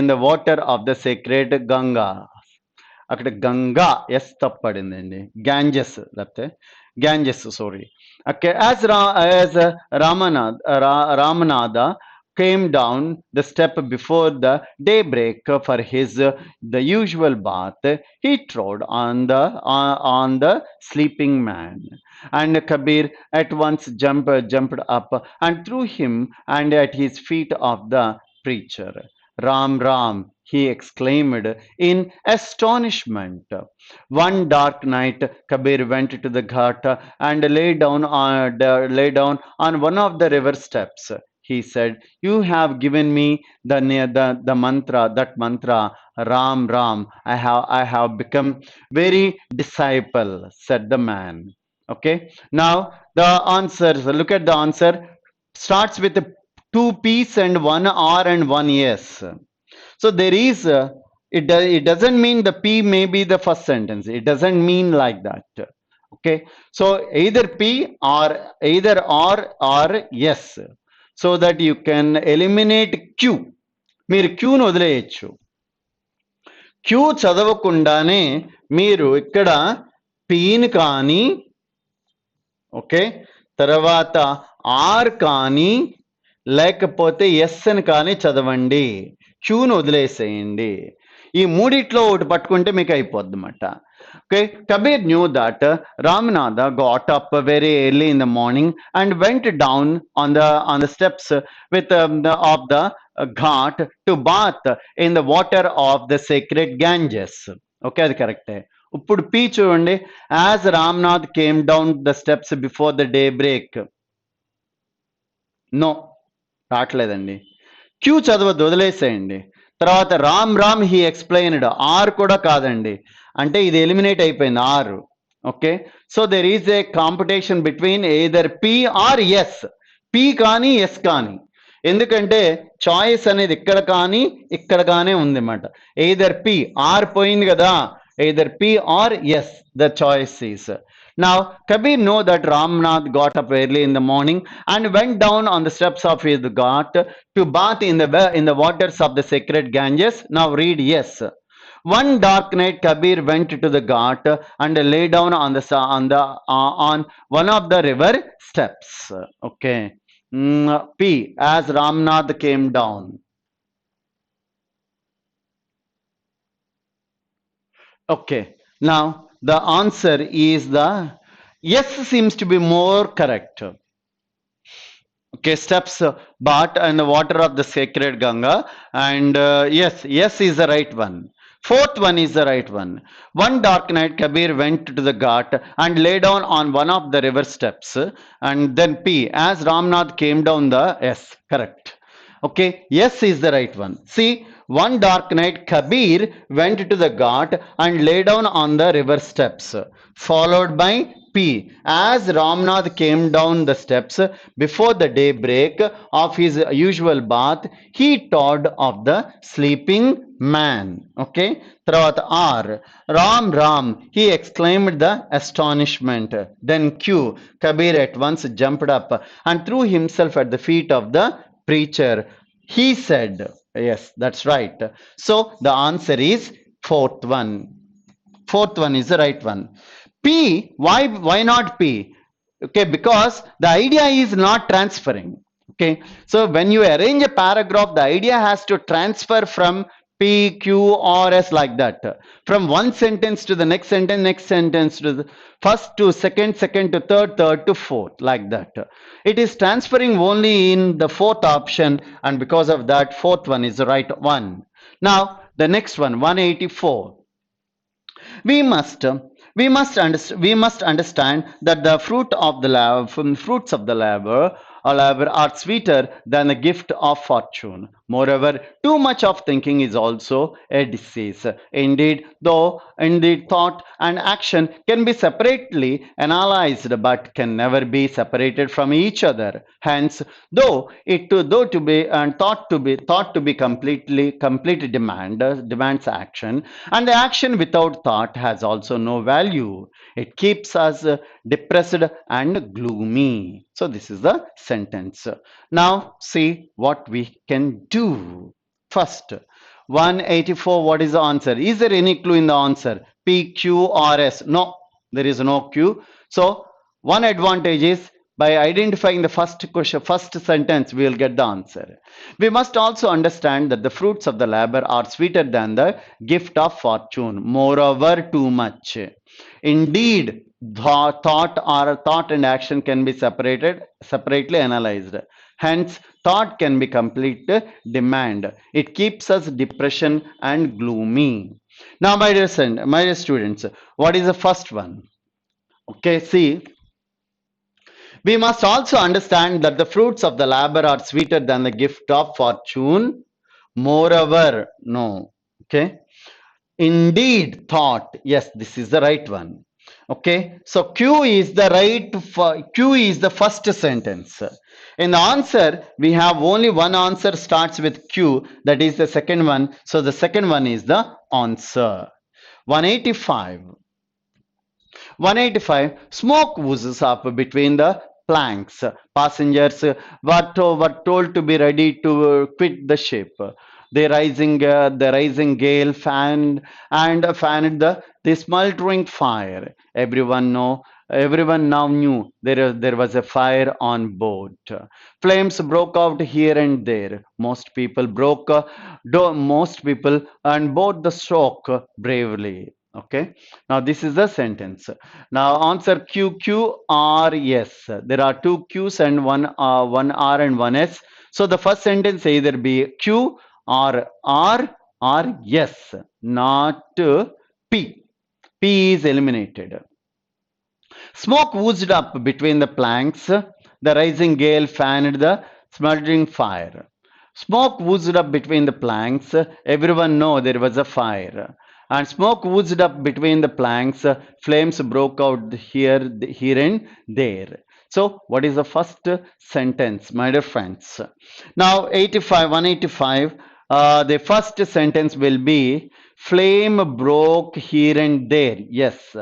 the water of the sacred Ganga. అక్కడ Ganga yes తప్పడిందండి, Ganges లేకపోతే Ganges, sorry. Okay, as Ramanatha came down the step before the daybreak for the usual bath, he trod on the sleeping man, and Kabir at once jumped up and threw him and at his feet of the preacher. Ram, Ram, he exclaimed in astonishment. One dark night, Kabir went to the ghat and lay down on one of the river steps. He said, "You have given me the mantra, that mantra, Ram, Ram. I have become very disciple," said the man. Okay, now the answer, look at the answer, starts with 2 P's and 1 R and 1 S. So there is it doesn't mean the P may be the first sentence. It doesn't mean like that. Okay, so either P or either or yes, so that you can eliminate Q. మీరు క్యూను వదిలేయచ్చు. Queue చదవకుండానే మీరు ఇక్కడ పీని కానీ, okay, తర్వాత are కానీ లేకపోతే yes అని కానీ చదవండి. క్యూను వదిలేసేయండి. ఈ మూడిట్లో ఒకటి పట్టుకుంటే మీకు అయిపోద్ది అన్నమాట. Okay, Kabir knew that Ramanatha got up very early in the morning and went down on the steps of the ghat to bath in the water of the sacred Ganges. Okay, అది కరెక్టే. ఇప్పుడు P చూడండి, as Ramnath came down the steps before the daybreak. No, రావట్లేదండి. Q చదవద్దు, వదిలేసేయండి. తర్వాత Ram Ram he explained, R కూడా కాదండి, అంటే ఇది ఎలిమినేట్ అయిపోయింది R. Okay, so there is a competition between either P or S. P కానీ ఎస్ కానీ, ఎందుకంటే చాయిస్ అనేది ఇక్కడ కానీ ఇక్కడ కానీ ఉంది అన్నమాట. ఎయిదర్ పి, ఆర్ పోయింది కదా, either P or S the choice is. Now, Kabir knew that Ramnath got up early in the morning and went down on the steps of his ghat to bath in the waters of the sacred Ganges. Now read yes. One dark night, Kabir went to the ghat and lay down on one of the river steps. Okay. P, as Ramnath came down. Okay. Now the answer is the yes, seems to be more correct. Okay, steps, bath and the water of the sacred Ganga, and yes is the right one. Fourth one is the right one. One dark night, Kabir went to the ghat and lay down on one of the river steps, and then P, as Ramnath came down the yes, correct. Okay, yes is the right one. See, one dark night, Kabir went to the ghat and lay down on the river steps, followed by P. As Ramnath came down the steps before the daybreak of his usual bath, he thought of the sleeping man. Okay. తర్వాత R. Ram Ram, he exclaimed the astonishment. Then Q. Kabir at once jumped up and threw himself at the feet of the preacher. He said, yes, that's right. So the answer is fourth one. Fourth one is the right one. P, why not P? Okay, because the idea is not transferring. Okay, so when you arrange a paragraph, the idea has to transfer from P, Q, or S like that. From one sentence to the next sentence to the first to second, second to third, third to fourth, like that. It is transferring only in the fourth option, and because of that, fourth one is the right one. Now, the next one, 184. We must we must understand that the fruits of the labor are sweeter than the gift of fortune. Moreover, too much of thinking is also a disease. Indeed, thought and action can be separately analyzed but can never be separated from each other. Hence, though to be and thought to be complete demands action, and the action without thought has also no value. It keeps us depressed and gloomy. So this is the sentence. Now see what we can do. First, 184, what is the answer? Is there any clue in the answer? P, Q, or S? No, there is no Q. So one advantage is by identifying the first question, first sentence, we will get the answer. We must also understand that the fruits of the labor are sweeter than the gift of fortune. Moreover, too much. Indeed, thought and action can be separately analyzed. Hence, thought can be complete demand. It keeps us depression and gloomy. Now, my dear students, what is the first one? Okay, see, we must also understand that the fruits of the labor are sweeter than the gift of fortune. Moreover, no. Okay. Indeed, thought. Yes, this is the right one. Okay. So Q is the Q is the first sentence. In the answer, we have only one answer starts with Q. That is the second one. So the second one is the answer. 185. 185, smoke oozes up between the planks. Passengers were told to be ready to quit the ship. The rising gale fanned the smoldering fire. Everyone now knew there was a fire on board. Flames broke out here and there. Most people and bore the shock bravely. Okay. Now this is the sentence. Now answer Q, Q, R, yes. There are two Qs and one R and one S. So the first sentence either be Q or R or yes, not P. P is eliminated. Smoke oozed up between the planks. The rising gale fanned the smoldering fire. Smoke oozed up between the planks. Everyone know there was a fire. And smoke oozed up between the planks. Flames broke out here and there. So, what is the first sentence, my dear friends? Now, 185. The first sentence will be flame broke here and there. Yes.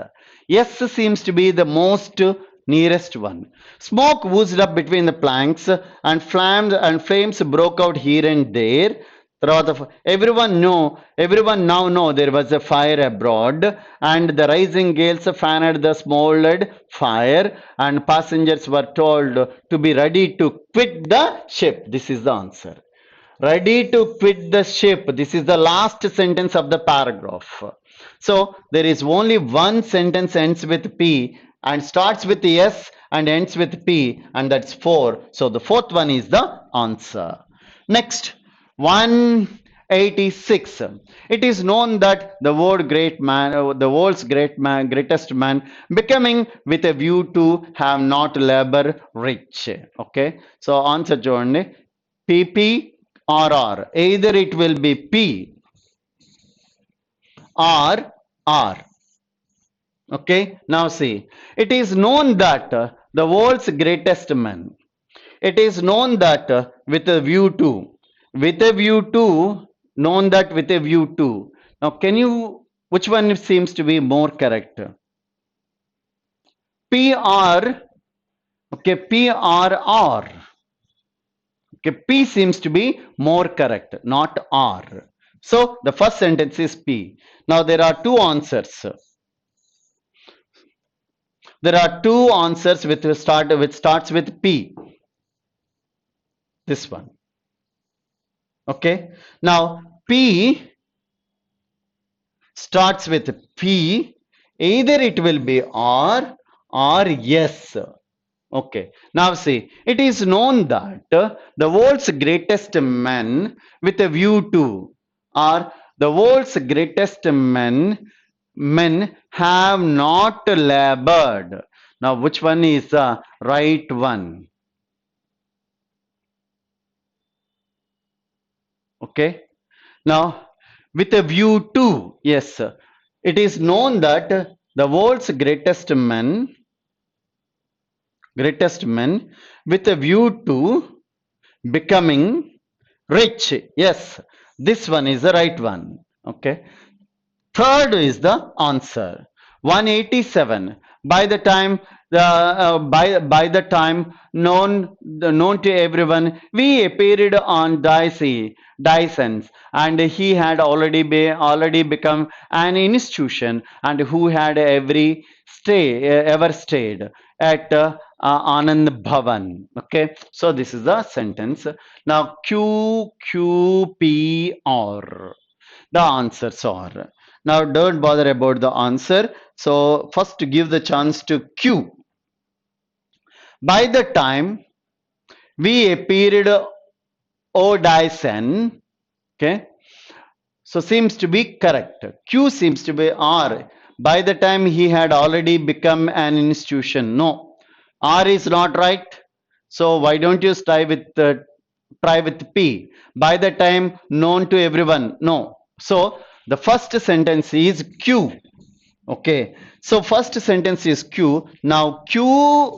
Yes seems to be the most nearest one. Smoke oozed up between the planks and flames broke out here and there. Everyone now know there was a fire abroad, and the rising gales fanned the smoldered fire, and passengers were told to be ready to quit the ship. This is the answer. Ready to quit the ship. This is the last sentence of the paragraph. So there is only one sentence ends with P and starts with S and ends with P, and that's 4. So the fourth one is the answer. Next, 186. It is known that the world's greatest man, becoming with a view to have not labor rich. Okay, so answer చూడండి. PP or R. Either it will be P or R. Okay, now see, it is known that the world's greatest man. It is known that with a view to, with a view to, known that with a view to. Now, can you, which one seems to be more correct? PR, okay, PRR. Okay, P seems to be more correct, not R. So the first sentence is P. Now there are two answers. There are two answers which starts with P. This one. Okay. Now P starts with P. Either it will be R or yes. Okay. Now see, it is known that the world's greatest men with a view to, or the world's greatest men have not labored. Now which one is the right one? Okay. Now with a view to, yes, it is known that the world's greatest men with a view to becoming rich. Yes, this one is the right one. Okay, third is the answer. 187. By the time by the time known to everyone, we appeared on Dyson's, and he had already become an institution, and who had ever stayed at Anand Bhavan. Okay, so this is the sentence. Now QQPR, the answers are. Now don't bother about the answer. So first give the chance to Q. By the time we appeared Odyson, okay, so seems to be correct. Q seems to be R. By the time he had already become an institution. No, R is not right. So why don't you try with P? By the time known to everyone. No. So the first sentence is Q. Okay. So first sentence is Q. Now Q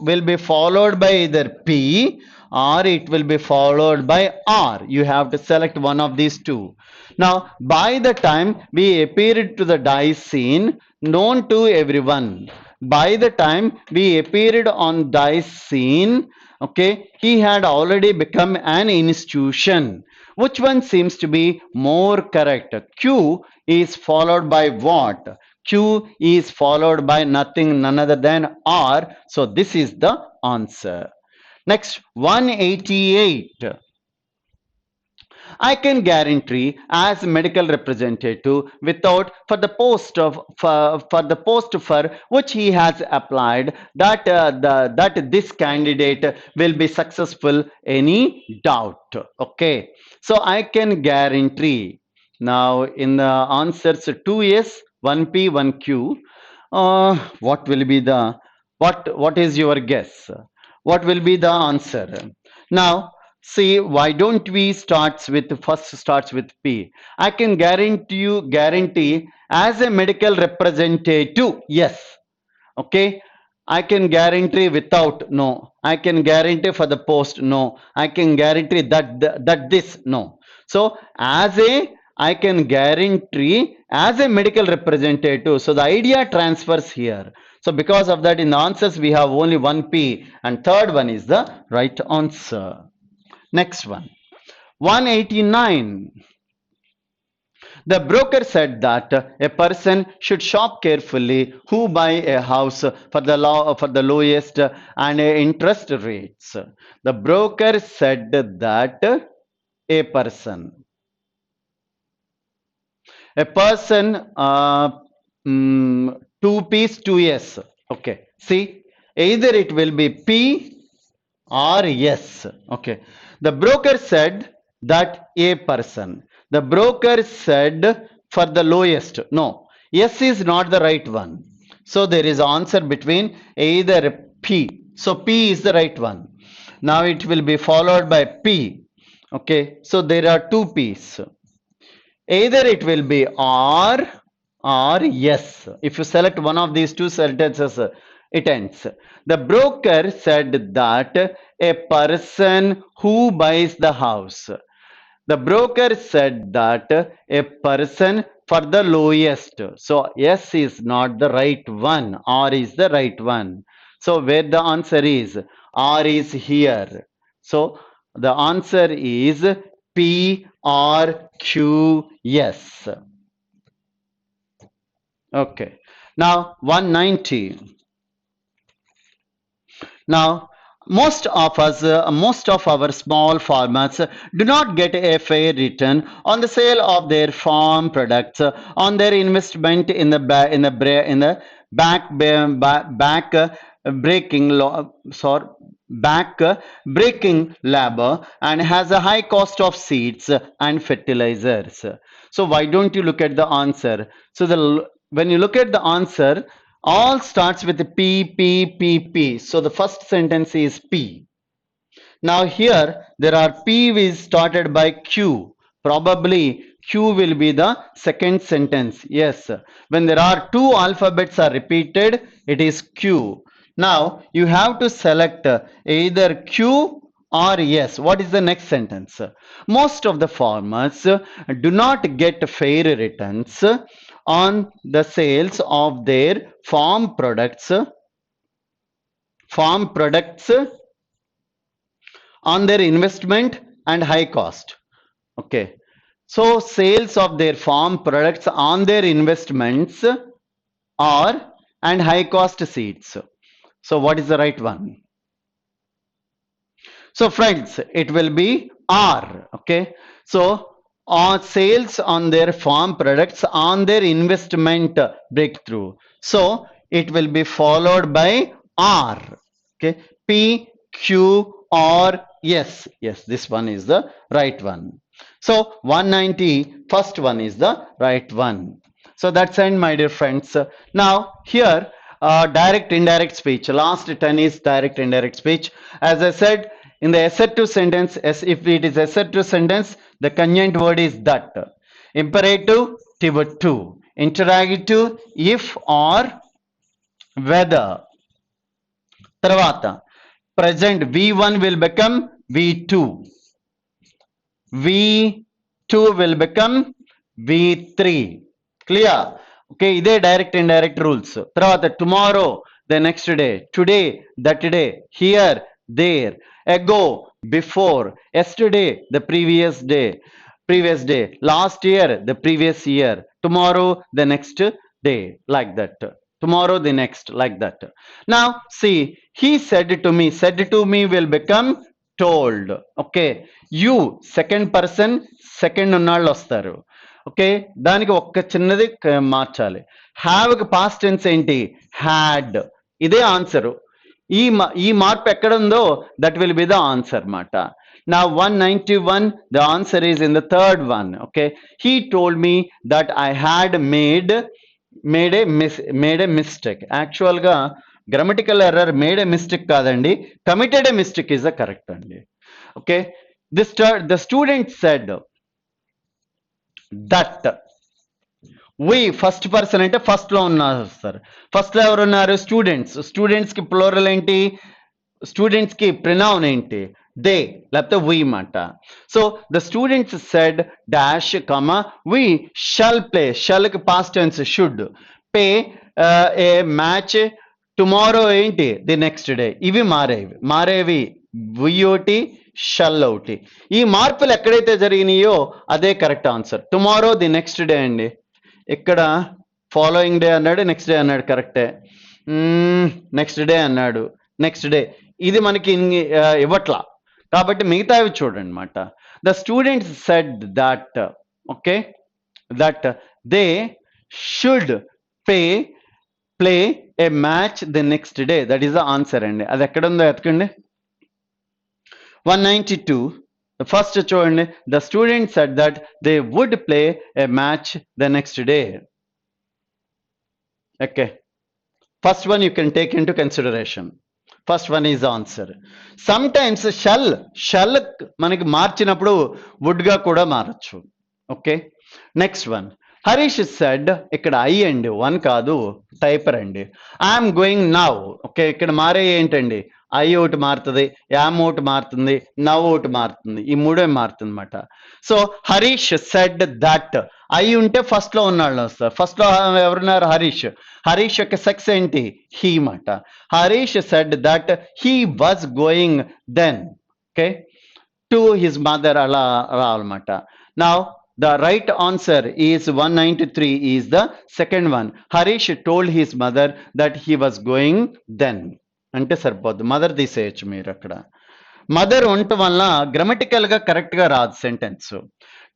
will be followed by either P or it will be followed by R. You have to select one of these two. Now, by the time we appeared to the dice scene, known to everyone, by the time we appeared on dice scene, okay, he had already become an institution. Which one seems to be more correct? Q is followed by what? Q is followed by nothing, none other than R. So this is the answer. Next, 188. I can guarantee as medical representative without for the post for which he has applied that that this candidate will be successful. Any doubt? Okay, so I can guarantee. Now in the answers 2S, 1P, 1Q, what will be the what is your guess? What will be the answer? Now see, why don't we starts with P? I can guarantee as a medical representative, yes. Okay, I can guarantee without, no. I can guarantee for the post, no. I can guarantee that this, no. So as a I can guarantee as a medical representative. So the idea transfers here. So because of that, in the answers we have only one P, and third one is the right answer. Next one, 189. The broker said that a person should shop carefully who buy a house for the lowest and interest rates. The broker said that a person two P's, two S. Okay, see, either it will be P or yes. Okay, the broker said that a person. The broker said for the lowest. No, yes is not the right one. So there is answer between either P. So P is the right one. Now it will be followed by P. Okay, so there are two P's. Either it will be R or yes. If you select one of these two sentences, it ends. The broker said that a person who buys the house. The broker said that a person for the lowest. So yes is not the right one, or is the right one. So where the answer is, or is here. So the answer is P or Q, yes. Okay. Now 190. Now, most of our small farmers do not get a fair return on the sale of their farm products, on their investment in the back breaking back breaking labor, and has a high cost of seeds and fertilizers. So why don't you look at the answer? So when you look at the answer, all starts with P, P, P, P. So the first sentence is P. Now here there are P is started by Q. Probably Q will be the second sentence. Yes. When there are two alphabets are repeated, it is Q. Now you have to select either Q or yes. What is the next sentence? Most of the farmers do not get fair returns on the sales of their farm products on their investment and high cost. Okay. So sales of their farm products on their investments are and high cost seeds. So what is the right one? So friends, it will be R. Okay. So on sales on their farm products on their investment breakthrough. So it will be followed by R. Okay. P, Q, or yes. Yes, this one is the right one. So 190, first one is the right one. So that's end, my dear friends. Now here, direct indirect speech. Last 10 is direct indirect speech. As I said, in the assertive sentence, as if it is assertive sentence, the conjunct word is that. Imperative, to. Interrogative, if or whether. Tarvata. Present V1 will become V2. V2 will become V3. Clear? Okay, ఇదే direct indirect rules. తర్వాత tomorrow, the next day, today, that day, here, there, ago, before, yesterday, the previous day, last year, the previous year, tomorrow, the next day, like that. Tomorrow, the next, like that. Now, see, he said to me will become told. Okay, you second person, second ఉన్నాళ్ళు వస్తారు. Okay, దానికి ఒక్క చిన్నది మార్చాలి. Have past tense ఏంటి? Had. ఇదే answer. ఈ మార్పు ఎక్కడ ఉందో that will be the answer మాట. Now 191, the answer is in the third one. Okay, he told me that I had made a mistake. Actual ga grammatical error made a mistake కాదండి, committed a mistake is the correct అండి. Okay, the student said that we first person అంటే first లో ఉన్నారు sir. First లో ఎవరు ఉన్నారు? Students కి plural ఏంటి? స్టూడెంట్స్ కి ప్రినౌన్ ఏంటి? దే, లేకపోతే వి మాట. So the students said dash comma we shall play. Shall కి past tense should. Play a match. Tomorrow ఏంటి? The next day. ఇవి మారేవి వి ఒకటి, షల్ ఒకటి. ఈ మార్పులు ఎక్కడైతే జరిగినాయో అదే correct answer. Tomorrow the next day అండి. ఇక్కడ ఫాలోయింగ్ డే అన్నాడు, నెక్స్ట్ డే అన్నాడు, కరెక్టే. నెక్స్ట్ డే అన్నాడు, నెక్స్ట్ డే. ఇది మనకి ఇవ్వట్లా కాబట్టి మిగతావి చూడండి అనమాట. The students said that, okay, that they should play a match the next day. That is the answer అండి. అది ఎక్కడ ఉందో ఎతకండి. 192, ఫస్ట్ చూడండి. The student said that they would play a match the next day. Okay, first one you can take into consideration. First one is answer. Sometimes shall మనకి మార్చినప్పుడు would గా కూడా మారచ్చు. Okay, next one, Harish said ఇక్కడ I అండి, one కాదు, టైపర్ అండి. I'm going now. ఓకే, ఇక్కడ మారే ఏంటండి, ఐ ఒకటి మారుతుంది, యామ్ ఒకటి మారుతుంది, నవ్ ఒకటి మారుతుంది, ఈ మూడే మారుతుంది అనమాట. So Harish said that, I ఉంటే ఫస్ట్ లో ఉన్నాళ్ళు వస్తారు. ఫస్ట్ లో ఎవరున్నారు, హరీష్. హరీష్ యొక్క సెక్స్ ఏంటి, హీ మాట. Harish said that he was going then, okay, to his mother, అలా రావాలన్నమాట. నా the right answer is 193 is the second one. Harish told his mother that he was going then. అంటే సరిపోద్ది, మదర్ తీసేయచ్చు మీరు అక్కడ. మదర్ ఉండటం వల్ల గ్రామటికల్ గా కరెక్ట్ గా రాదు sentence.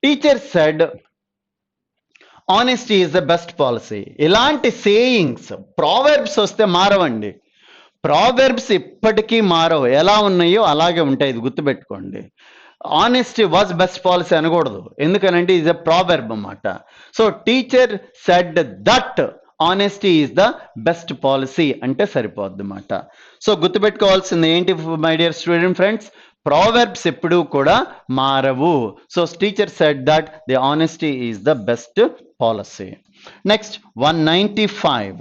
Teacher said honesty is the best policy. ఇలాంటి సేయింగ్స్ ప్రావెర్బ్స్ వస్తే మారవండి. ప్రావెర్బ్స్ ఇప్పటికీ మారవు, ఎలా ఉన్నాయో అలాగే ఉంటాయి, ఇది గుర్తుపెట్టుకోండి. ఆనెస్టీ వాజ్ బెస్ట్ పాలసీ అనకూడదు, ఎందుకనంటే ఈజ్ ఎ ప్రావెర్బ్ అన్నమాట. So teacher said that honesty is the best policy అంటే సరిపోద్ది అన్నమాట. సో గుర్తుపెట్టుకోవాల్సింది ఏంటి మై డియర్ స్టూడెంట్ ఫ్రెండ్స్, ప్రావెర్బ్స్ ఎప్పుడూ కూడా మారవు. So teacher said that the honesty is the best policy. Next 195.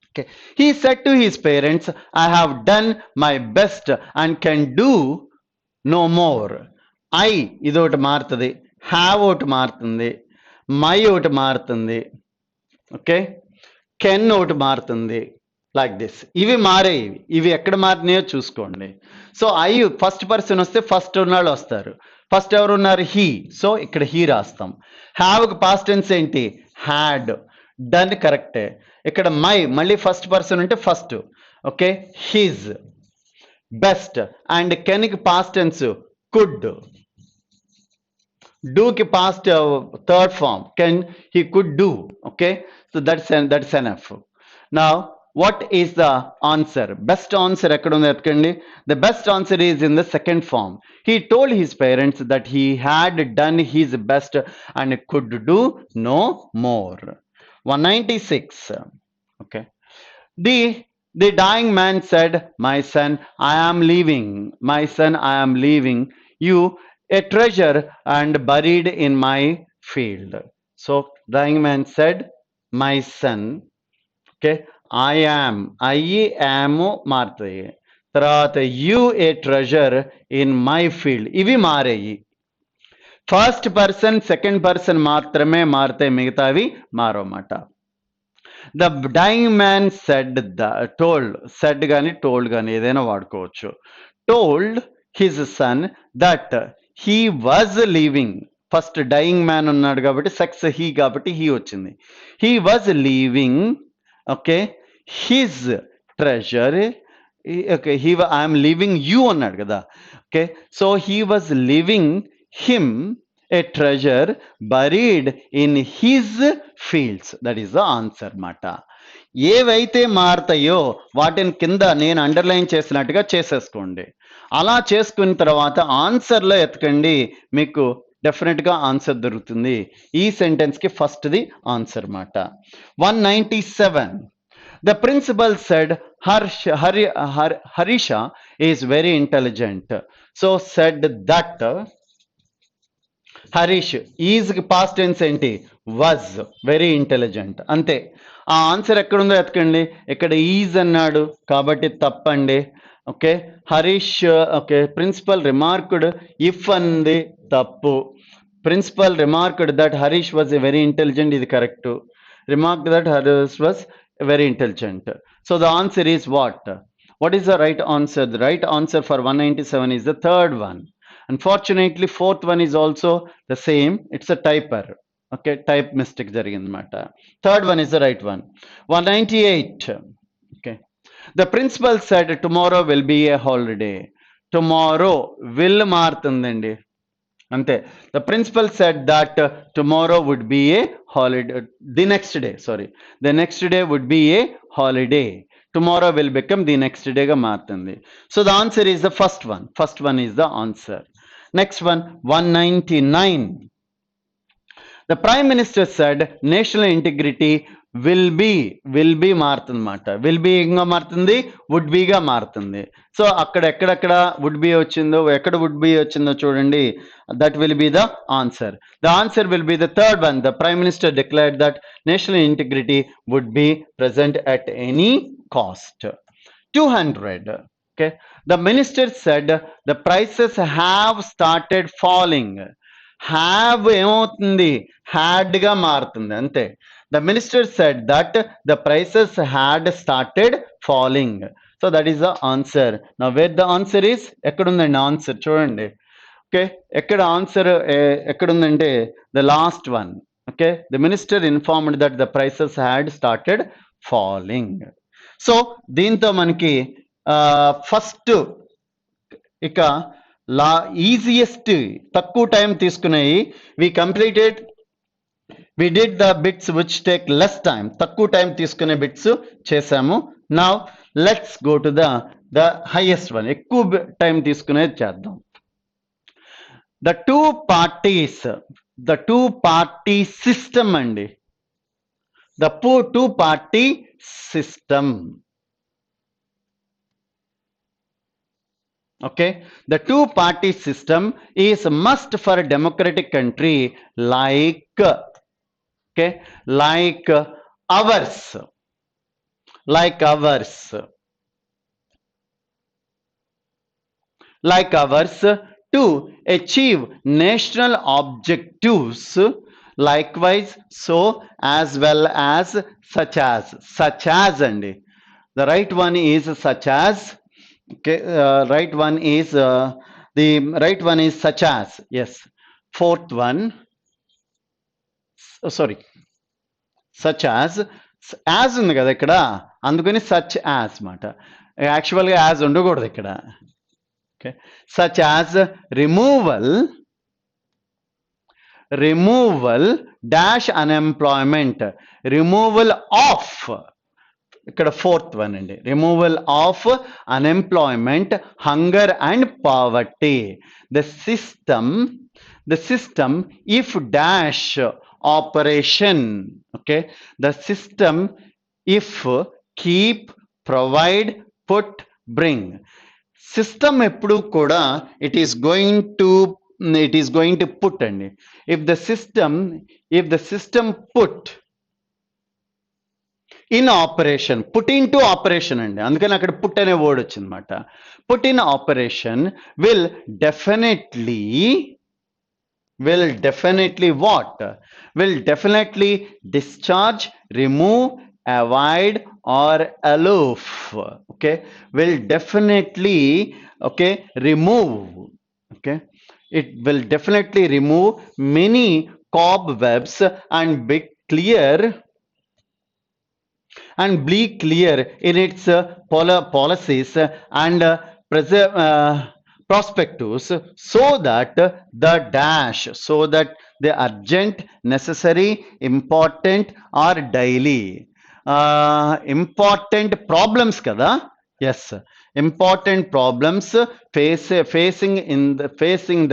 Okay. He said to his parents, I have done my best and can do no more. I ఇది ఒకటి మారుతుంది, have ఒకటి మారుతుంది, my ఒకటి మారుతుంది, ఓకే, కెన్ ఒకటి మారుతుంది, like this. ఇవి మారేవి, ఇవి ఎక్కడ మారినాయో చూసుకోండి. సో ఐ ఫస్ట్ పర్సన్ వస్తే ఫస్ట్ ఉన్నాళ్ళు వస్తారు. ఫస్ట్ ఎవరు ఉన్నారు, హీ. సో ఇక్కడ హీ రాస్తాం. హ్యావ్కి పాస్ట్ టెన్స్ ఏంటి, హ్యాడ్. డన్ కరెక్టే. ఇక్కడ మై మళ్ళీ ఫస్ట్ పర్సన్ ఉంటే first, okay, his. Best and కెన్కి పాస్ట్ టెన్స్ కుడ్. డూకి past third form can, he could do, okay. So that's enough. Now what is the answer? Best answer ఎక్కడ ఉంది ఎత్తుకండి. The best answer is in the second form. He told his parents that he had done his best and could do no more. 196. Okay. The dying man said, my son, I am leaving. My son, I am leaving you a treasure and buried in my field. So dying man said, my son, okay, I am, I am మారుతాయి. తర్వాత you a treasure in my field, ఇవి మారాయి. First person second person మాత్రమే మారుతాయి, మిగతావి మారవమాట. The dying man said, told, said కానీ told కానీ ఏదైనా వాడుకోవచ్చు. Told his son that he was leaving. First dying man ఉన్నాడు కాబట్టి సెక్స్ హీ కాబట్టి హీ వచ్చింది. He was leaving, okay, his treasure, okay, I'm leaving you అన్నాడు కదా, okay. So he was living him a treasure buried in his fields. That is the answer మాట. ఏవైతే మారుతాయో వాటిని కింద నేను అండర్లైన్ చేసినట్టుగా చేసేసుకోండి. అలా చేసుకున్న తర్వాత ఆన్సర్లో ఎతకండి, మీకు డెఫినెట్గా ఆన్సర్ దొరుకుతుంది. ఈ సెంటెన్స్కి ఫస్ట్ది ఆన్సర్ మాట. 197. The principal said, Harisha is very intelligent. So said that Harish is past tense ఏంటి, వాజ్, వెరీ ఇంటెలిజెంట్, అంతే. ఆ ఆన్సర్ ఎక్కడుందో ఎతకండి. ఇక్కడ ఈజ్ అన్నాడు కాబట్టి తప్పండి, okay. Harish, okay. Principal remarked if అంది తప్పు. Principal remarked that Harish was a very intelligent, ఇది correct. Remarked that Harish was very intelligent. So the answer is what? What is the right answer? The right answer for 197 is the third one. Unfortunately, fourth one is also the same. It's a typer. Okay, type mistake jarigindamata. Third one is the right one. 198. Okay. The principal said tomorrow will be a holiday. Tomorrow will martundandi. Ante. The principal said that tomorrow would be a holiday. The next day would be a holiday. Tomorrow will become the next day ga maartundi. So the answer is the first one. First one is the answer. Next one, 199. The Prime Minister said national integrity will be మారుతుంది అన్నమాట. Will be ఇంకా మారుతుంది, would బిగా మారుతుంది. So అక్కడ ఎక్కడెక్కడ would be వచ్చిందో, ఎక్కడ would be వచ్చిందో చూడండి. That will be the answer. The answer will be the third one. The prime minister declared that national integrity would be present at any cost. 200. Okay, the minister said the prices have started falling. Have ఏమవుతుంది, had గా మారుతుంది అంతే. The minister said that the prices had started falling. So that is the answer. నా where the answer is, ఎక్కడుందండి answer చూడండి. Okay, ఎక్కడ answer ఎక్కడుందంటే the last one. Okay, the minister informed that the prices had started falling. So దీంతో మనకి first ఇక easiest తక్కువ time తీసుకునేవి we did the bits which take less time. తక్కువ టైం తీసుకునే బిట్స్ చేసాము. Now let's go to the highest one. ఎక్కువ time తీసుకునేది చేద్దాం. ద టూ పార్టీ సిస్టమ్ అండి. The two party system. Okay, the two party system is must for a democratic country like ours to achieve national objectives. Likewise, so as well as such as and the right one is such as. Okay, right one is the right one is such as. Yes, fourth one, sorry, such as ఉంది కదా ఇక్కడ, అందుకని such as మాట. యాక్చువల్గా as ఉండకూడదు ఇక్కడ. Okay, such as removal dash unemployment, removal of, ఇక్కడ fourth one అండి, removal of unemployment, hunger and poverty. The system if dash operation. Okay, the system if, keep, provide, put, bring. System ఎప్పుడు కూడా it is going to put అండి. If the system put in operation, put in to operation అండి, అందుకని అక్కడ put అనే word వచ్చింది అనమాట. Put in operation will definitely discharge, remove, avoid are aloof. Okay, will definitely remove. Okay, it will definitely remove many cobwebs and be clear in its policies and prospectus, so that the urgent, necessary, important or daily important problems kada. Yes, important problems facing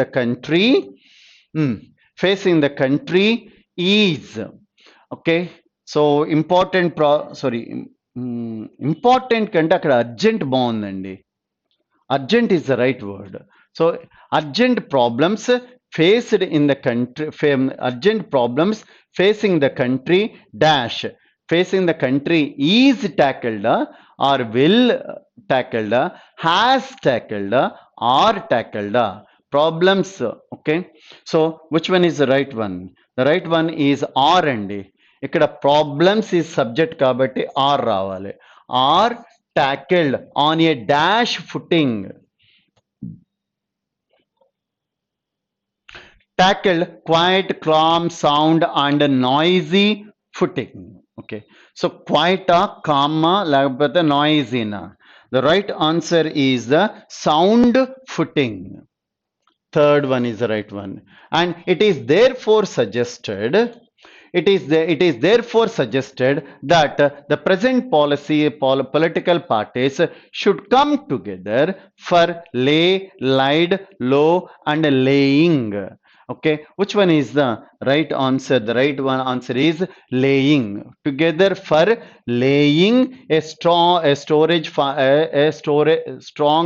the country is. Okay, so important కంటే అక్కడ urgent బాగుందండి. Urgent is the right word. So urgent problems faced in the country, urgent problems facing the country dash, facing the country is tackled or will tackled, has tackled or tackled problems. Okay, so which one is the right one? The right one is R అండి. ఇక్కడ problems ఈ subject కాబట్టి R రావాలి. R tackled on a dash footing. Tackled quiet, com, sound and noisy footing. Okay, so క్వైటా, కామా లేకపోతే నాయిజీనా? The right answer is the sound footing. Third one is the right one, and it is therefore suggested that the present political parties should come together for lay, lied, low and laying. Okay, which one is the right answer? The right one answer is laying. Together for laying a strong, a storage, a storage, strong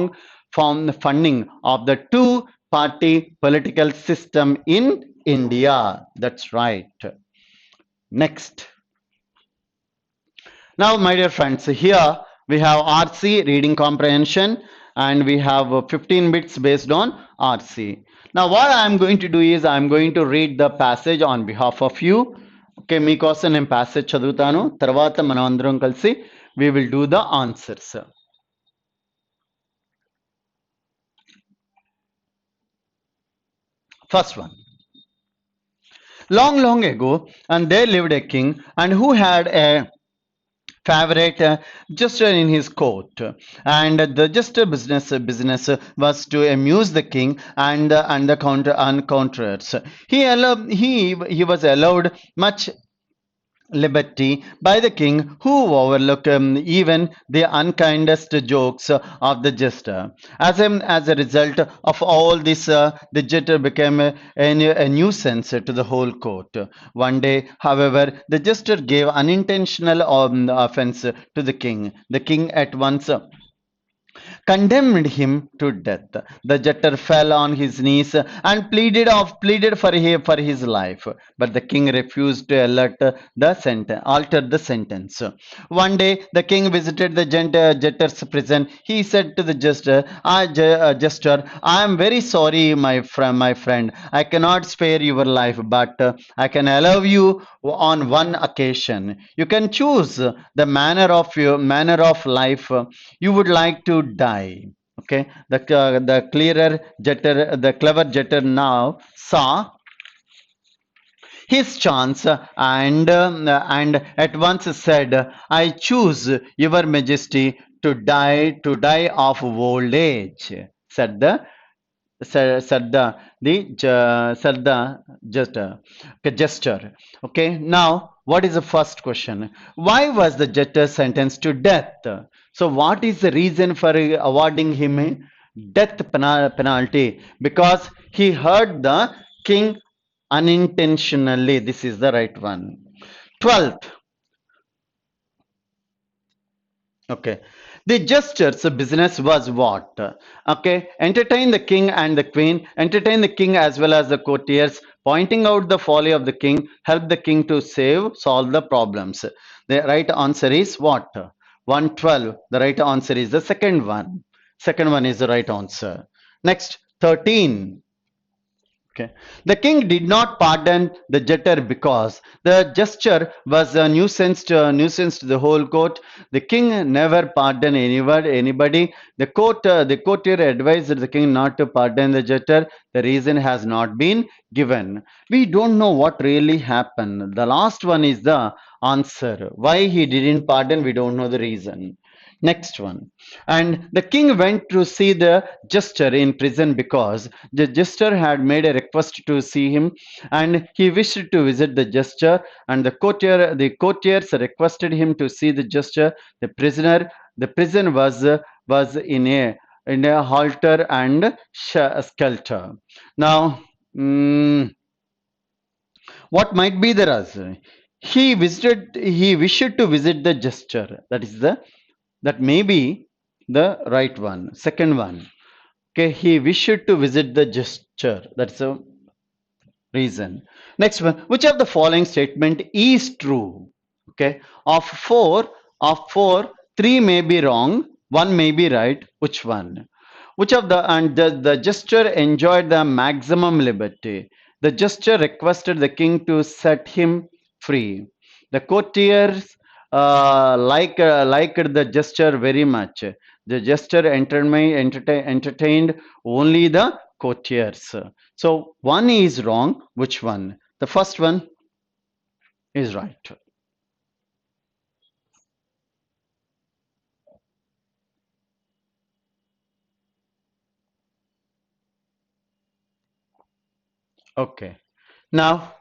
funding of the two-party political system in India. That's right. Next. Now, my dear friends, here we have RC reading comprehension and we have 15 bits based on RC. Now, what I am going to do is I am going to read the passage on behalf of you. Okay, మీకోసం నేను passage చదువుతాను తర్వాత మనం అందరం కలిసి we will do the answers. First one. Long, long ago, and there lived a king and who had a favorite jester in his court, and the jester business was to amuse the king and the counterers. He was allowed much liberty by the king, who overlooked even the unkindest jokes of the jester. As a result of all this, the jester became a nuisance to the whole court. One day, however, the jester gave unintentional offense to the king. The king at once condemned him to death. The jester fell on his knees and pleaded for his life, but the king refused to alter the sentence. One day, the king visited the jester's prison. He said to the jester, I am very sorry, my friend. I cannot spare your life, but I can allow you on one occasion. You can choose the manner of life you would like to die. Okay, the clever jetter now saw his chance and at once said, I choose your majesty to die of old age, said the jester. Okay, now what is the first question? Why was the jester sentenced to death? So what is the reason for awarding him a death penalty? Because he hurt the king unintentionally. This is the right one. 12th. Okay. The jester's business was what? Okay. Entertain the king and the queen, entertain the king as well as the courtiers, pointing out the folly of the king, help the king to solve the problems. The right answer is what? 112. The right answer is the second one. Second one is the right answer. Next, 13. Okay. The king did not pardon the jester because the gesture was a nuisance to the whole court. The king never pardoned anybody. The courtier advised the king not to pardon the jester. The reason has not been given. We don't know what really happened. The last one is the answer. Why he didn't pardon, we don't know the reason. Next one. And the king went to see the jester in prison because the jester had made a request to see him, and he wished to visit the jester. And the courtiers requested him to see the jester. The prison was in a halter and skelter. Now, what might be the reason? He wished to visit the jester. That may be the right one. Second one. Okay, he wished to visit the gesture. That's a reason. Next one. Which of the following statement is true? Okay, of four, three may be wrong, one may be right. Which one? Which of the gesture enjoyed the maximum liberty? The gesture requested the king to set him free. The courtiers liked the gesture very much. The gesture entertained only the courtiers. So one is wrong. Which one? The first one is right. Okay. Now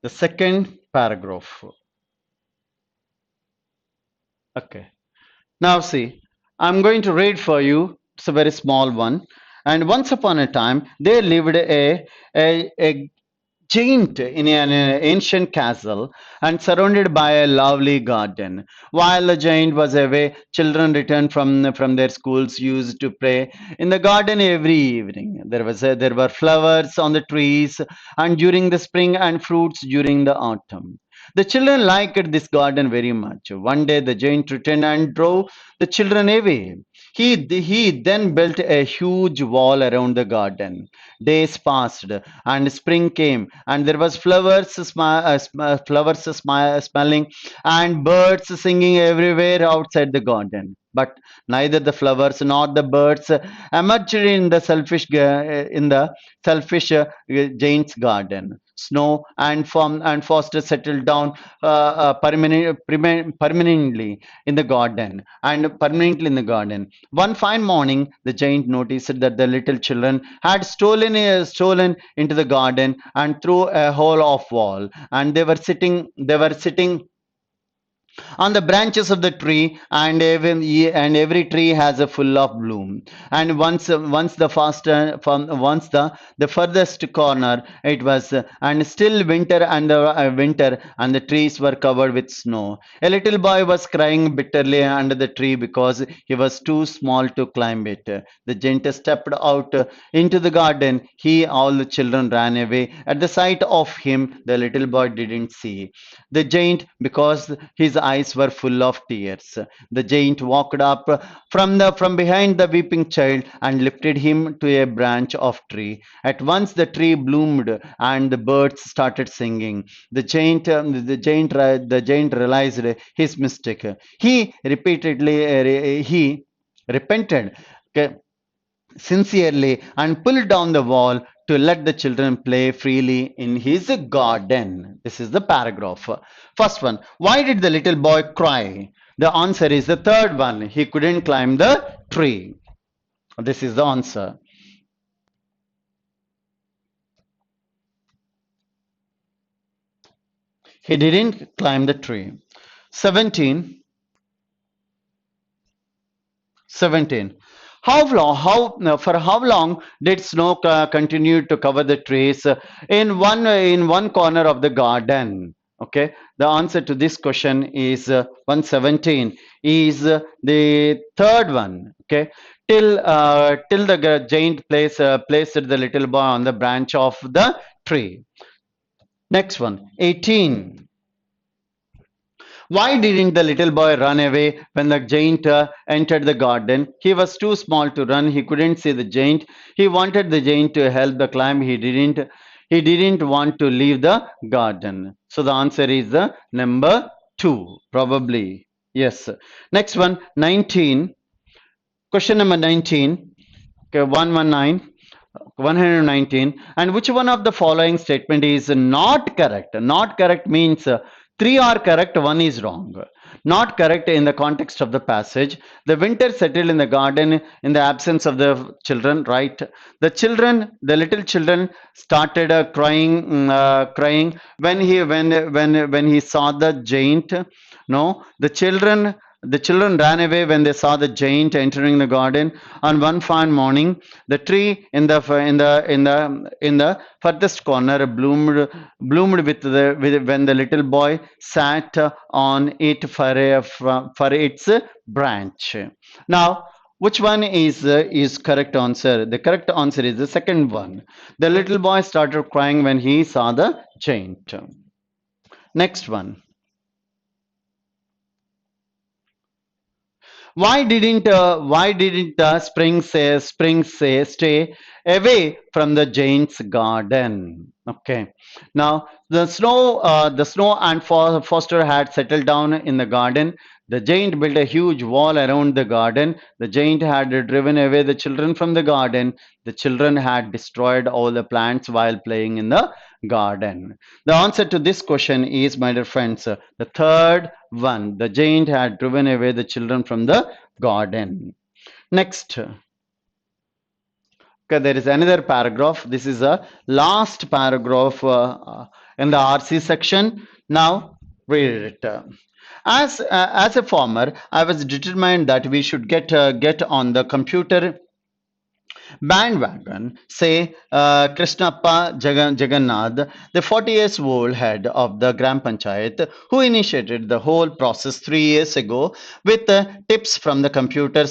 the second paragraph. Okay. Now see, I'm going to read for you. It's a very small one. And once upon a time, there lived a giant in an ancient castle and surrounded by a lovely garden. While the giant was away, children returned from their schools used to play in the garden every evening. There were flowers on the trees and during the spring and fruits during the autumn. The children liked this garden very much. One day the giant returned and drove the children away. He then built a huge wall around the garden. Days passed and spring came and there was smelling and birds singing everywhere outside the garden, but neither the flowers nor the birds emerged in the selfish giant's garden. Snow and foster settled down permanently in the garden and permanently in the garden. One fine morning the giant noticed that the little children had stolen into the garden and through a hole of wall, and they were sitting on the branches of the tree, and every tree has a full of bloom. And once the furthest corner it was and still winter, and the trees were covered with snow. A little boy was crying bitterly under the tree because he was too small to climb it. The giant stepped out into the garden. He All the children ran away at the sight of him. The little boy didn't see the giant because his eyes were full of tears. The giant walked up from behind the weeping child and lifted him to a branch of tree. At once the tree bloomed and the birds started singing. The giant realized his mistake. He repented sincerely and pulled down the wall to let the children play freely in his garden. This is the paragraph. First one, why did the little boy cry? The answer is the third one. He couldn't climb the tree. This is the answer. He didn't climb the tree. 17. 17. For how long did snow continue to cover the trees in one corner of the garden? Okay, the answer to this question is 117 is the third one. Okay, till the giant placed the little boy on the branch of the tree. Next one, 18. Why didn't the little boy run away when the giant entered the garden? He was too small to run. He couldn't see the giant. He wanted the giant to help the climb. He didn't want to leave the garden. So the answer is the number 2, probably. Yes. Next one, 19. Question number 19. Okay, 119. 119. And which one of the following statement is not correct? Not correct means three are correct, one is wrong. Not correct in the context of the passage. The winter settled in the garden in the absence of the children, right? The little children started crying when he saw the giant. No, the children ran away when they saw the giant entering the garden. On one fine morning, the tree in the furthest corner bloomed when the little boy sat on it for its branch. Now, which one is correct answer? The correct answer is the second one. The little boy started crying when he saw the giant. Next one. Why didn't spring say stay away from the giant's garden? Okay. Now the snow and Foster had settled down in the garden. The giant built a huge wall around the garden. The giant had driven away the children from the garden. The children had destroyed all the plants while playing in the garden. The answer to this question is, my dear friends, the third one. The giant had driven away the children from the garden. Next, okay, there is another paragraph. This is a last paragraph in the RC section. Now, read it. As a farmer, I was determined that we should get on the computer Bandwagon, say Krishnappa Jagannath, the 40 years old head of the Gram Panchayat, who initiated the whole process 3 years ago with tips from the computer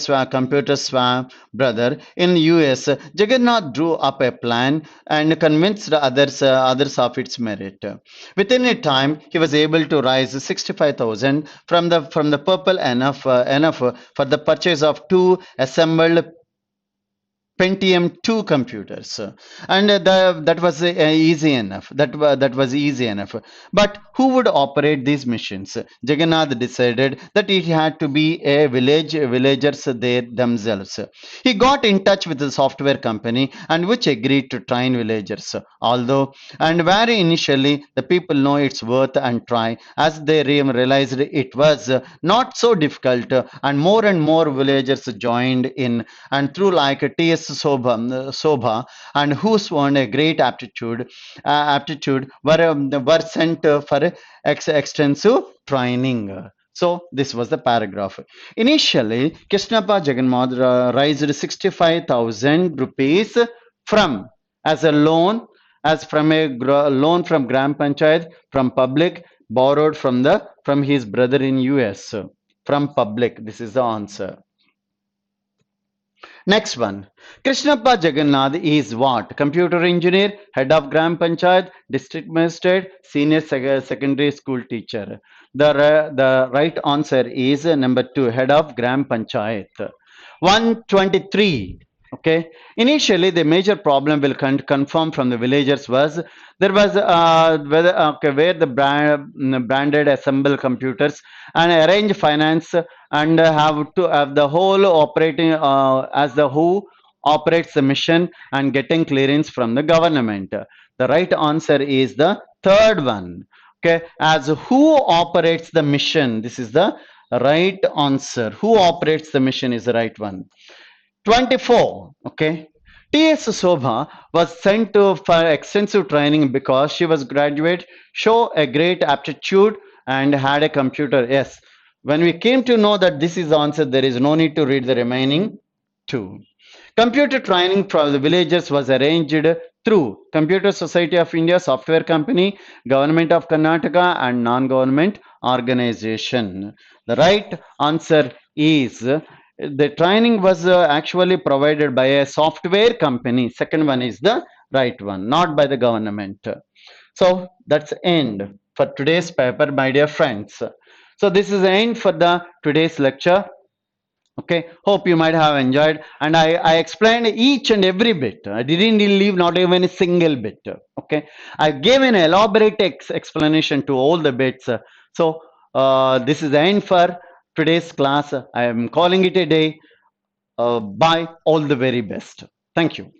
swam brother in US. Jagannath drew up a plan and convinced others of its merit. Within a time, he was able to raise 65,000 from the purple enough for the purchase of two assembled Pentium 2 computers, and that was easy enough. That was easy enough. But who would operate these machines? Jagannath decided that it had to be a villagers they themselves. He got in touch with the software company and which agreed to train villagers. Although and very initially the people know its worth and try, as they realized it was not so difficult, and more villagers joined in, and through like T.S. Sobha and who's won a great aptitude were sent for extensive training. So this was the paragraph. Initially, Krishnappa Jagannath raised 65,000 rupees from as a loan, as from a loan from Gram Panchayat, from public, borrowed from his brother in US, from public. This is the answer. Next one. Krishnappa Jagannath is what? Computer engineer, head of Gram Panchayat, district magistrate, senior secondary school teacher. The right answer is number 2, head of Gram Panchayat. 123. Okay. Initially, the major problem will confirm from the villagers was there was where the branded assemble computers and arrange finance and have to have the whole operating as the who operates the mission and getting clearance from the government. The right answer is the third one. Okay, as who operates the mission, this is the right answer. Who operates the mission is the right one. 24. Okay. T.S. Sobha was sent to for extensive training because she was graduate, show a great aptitude and had a computer. Yes. When we came to know that this is the answer, there is no need to read the remaining two. Computer training for the villagers was arranged through Computer Society of India, Software Company, Government of Karnataka, and non-government organization. The right answer is the training was actually provided by a software company. Second one is the right one, not by the government. So that's end for today's paper, my dear friends. So this is the end for the today's lecture. Okay, hope you might have enjoyed, and I explained each and every bit. I didn't leave not even a single bit. Okay, I gave an elaborate explanation to all the bits. So this is the end for today's class. I am calling it a day. Bye, all the very best. Thank you.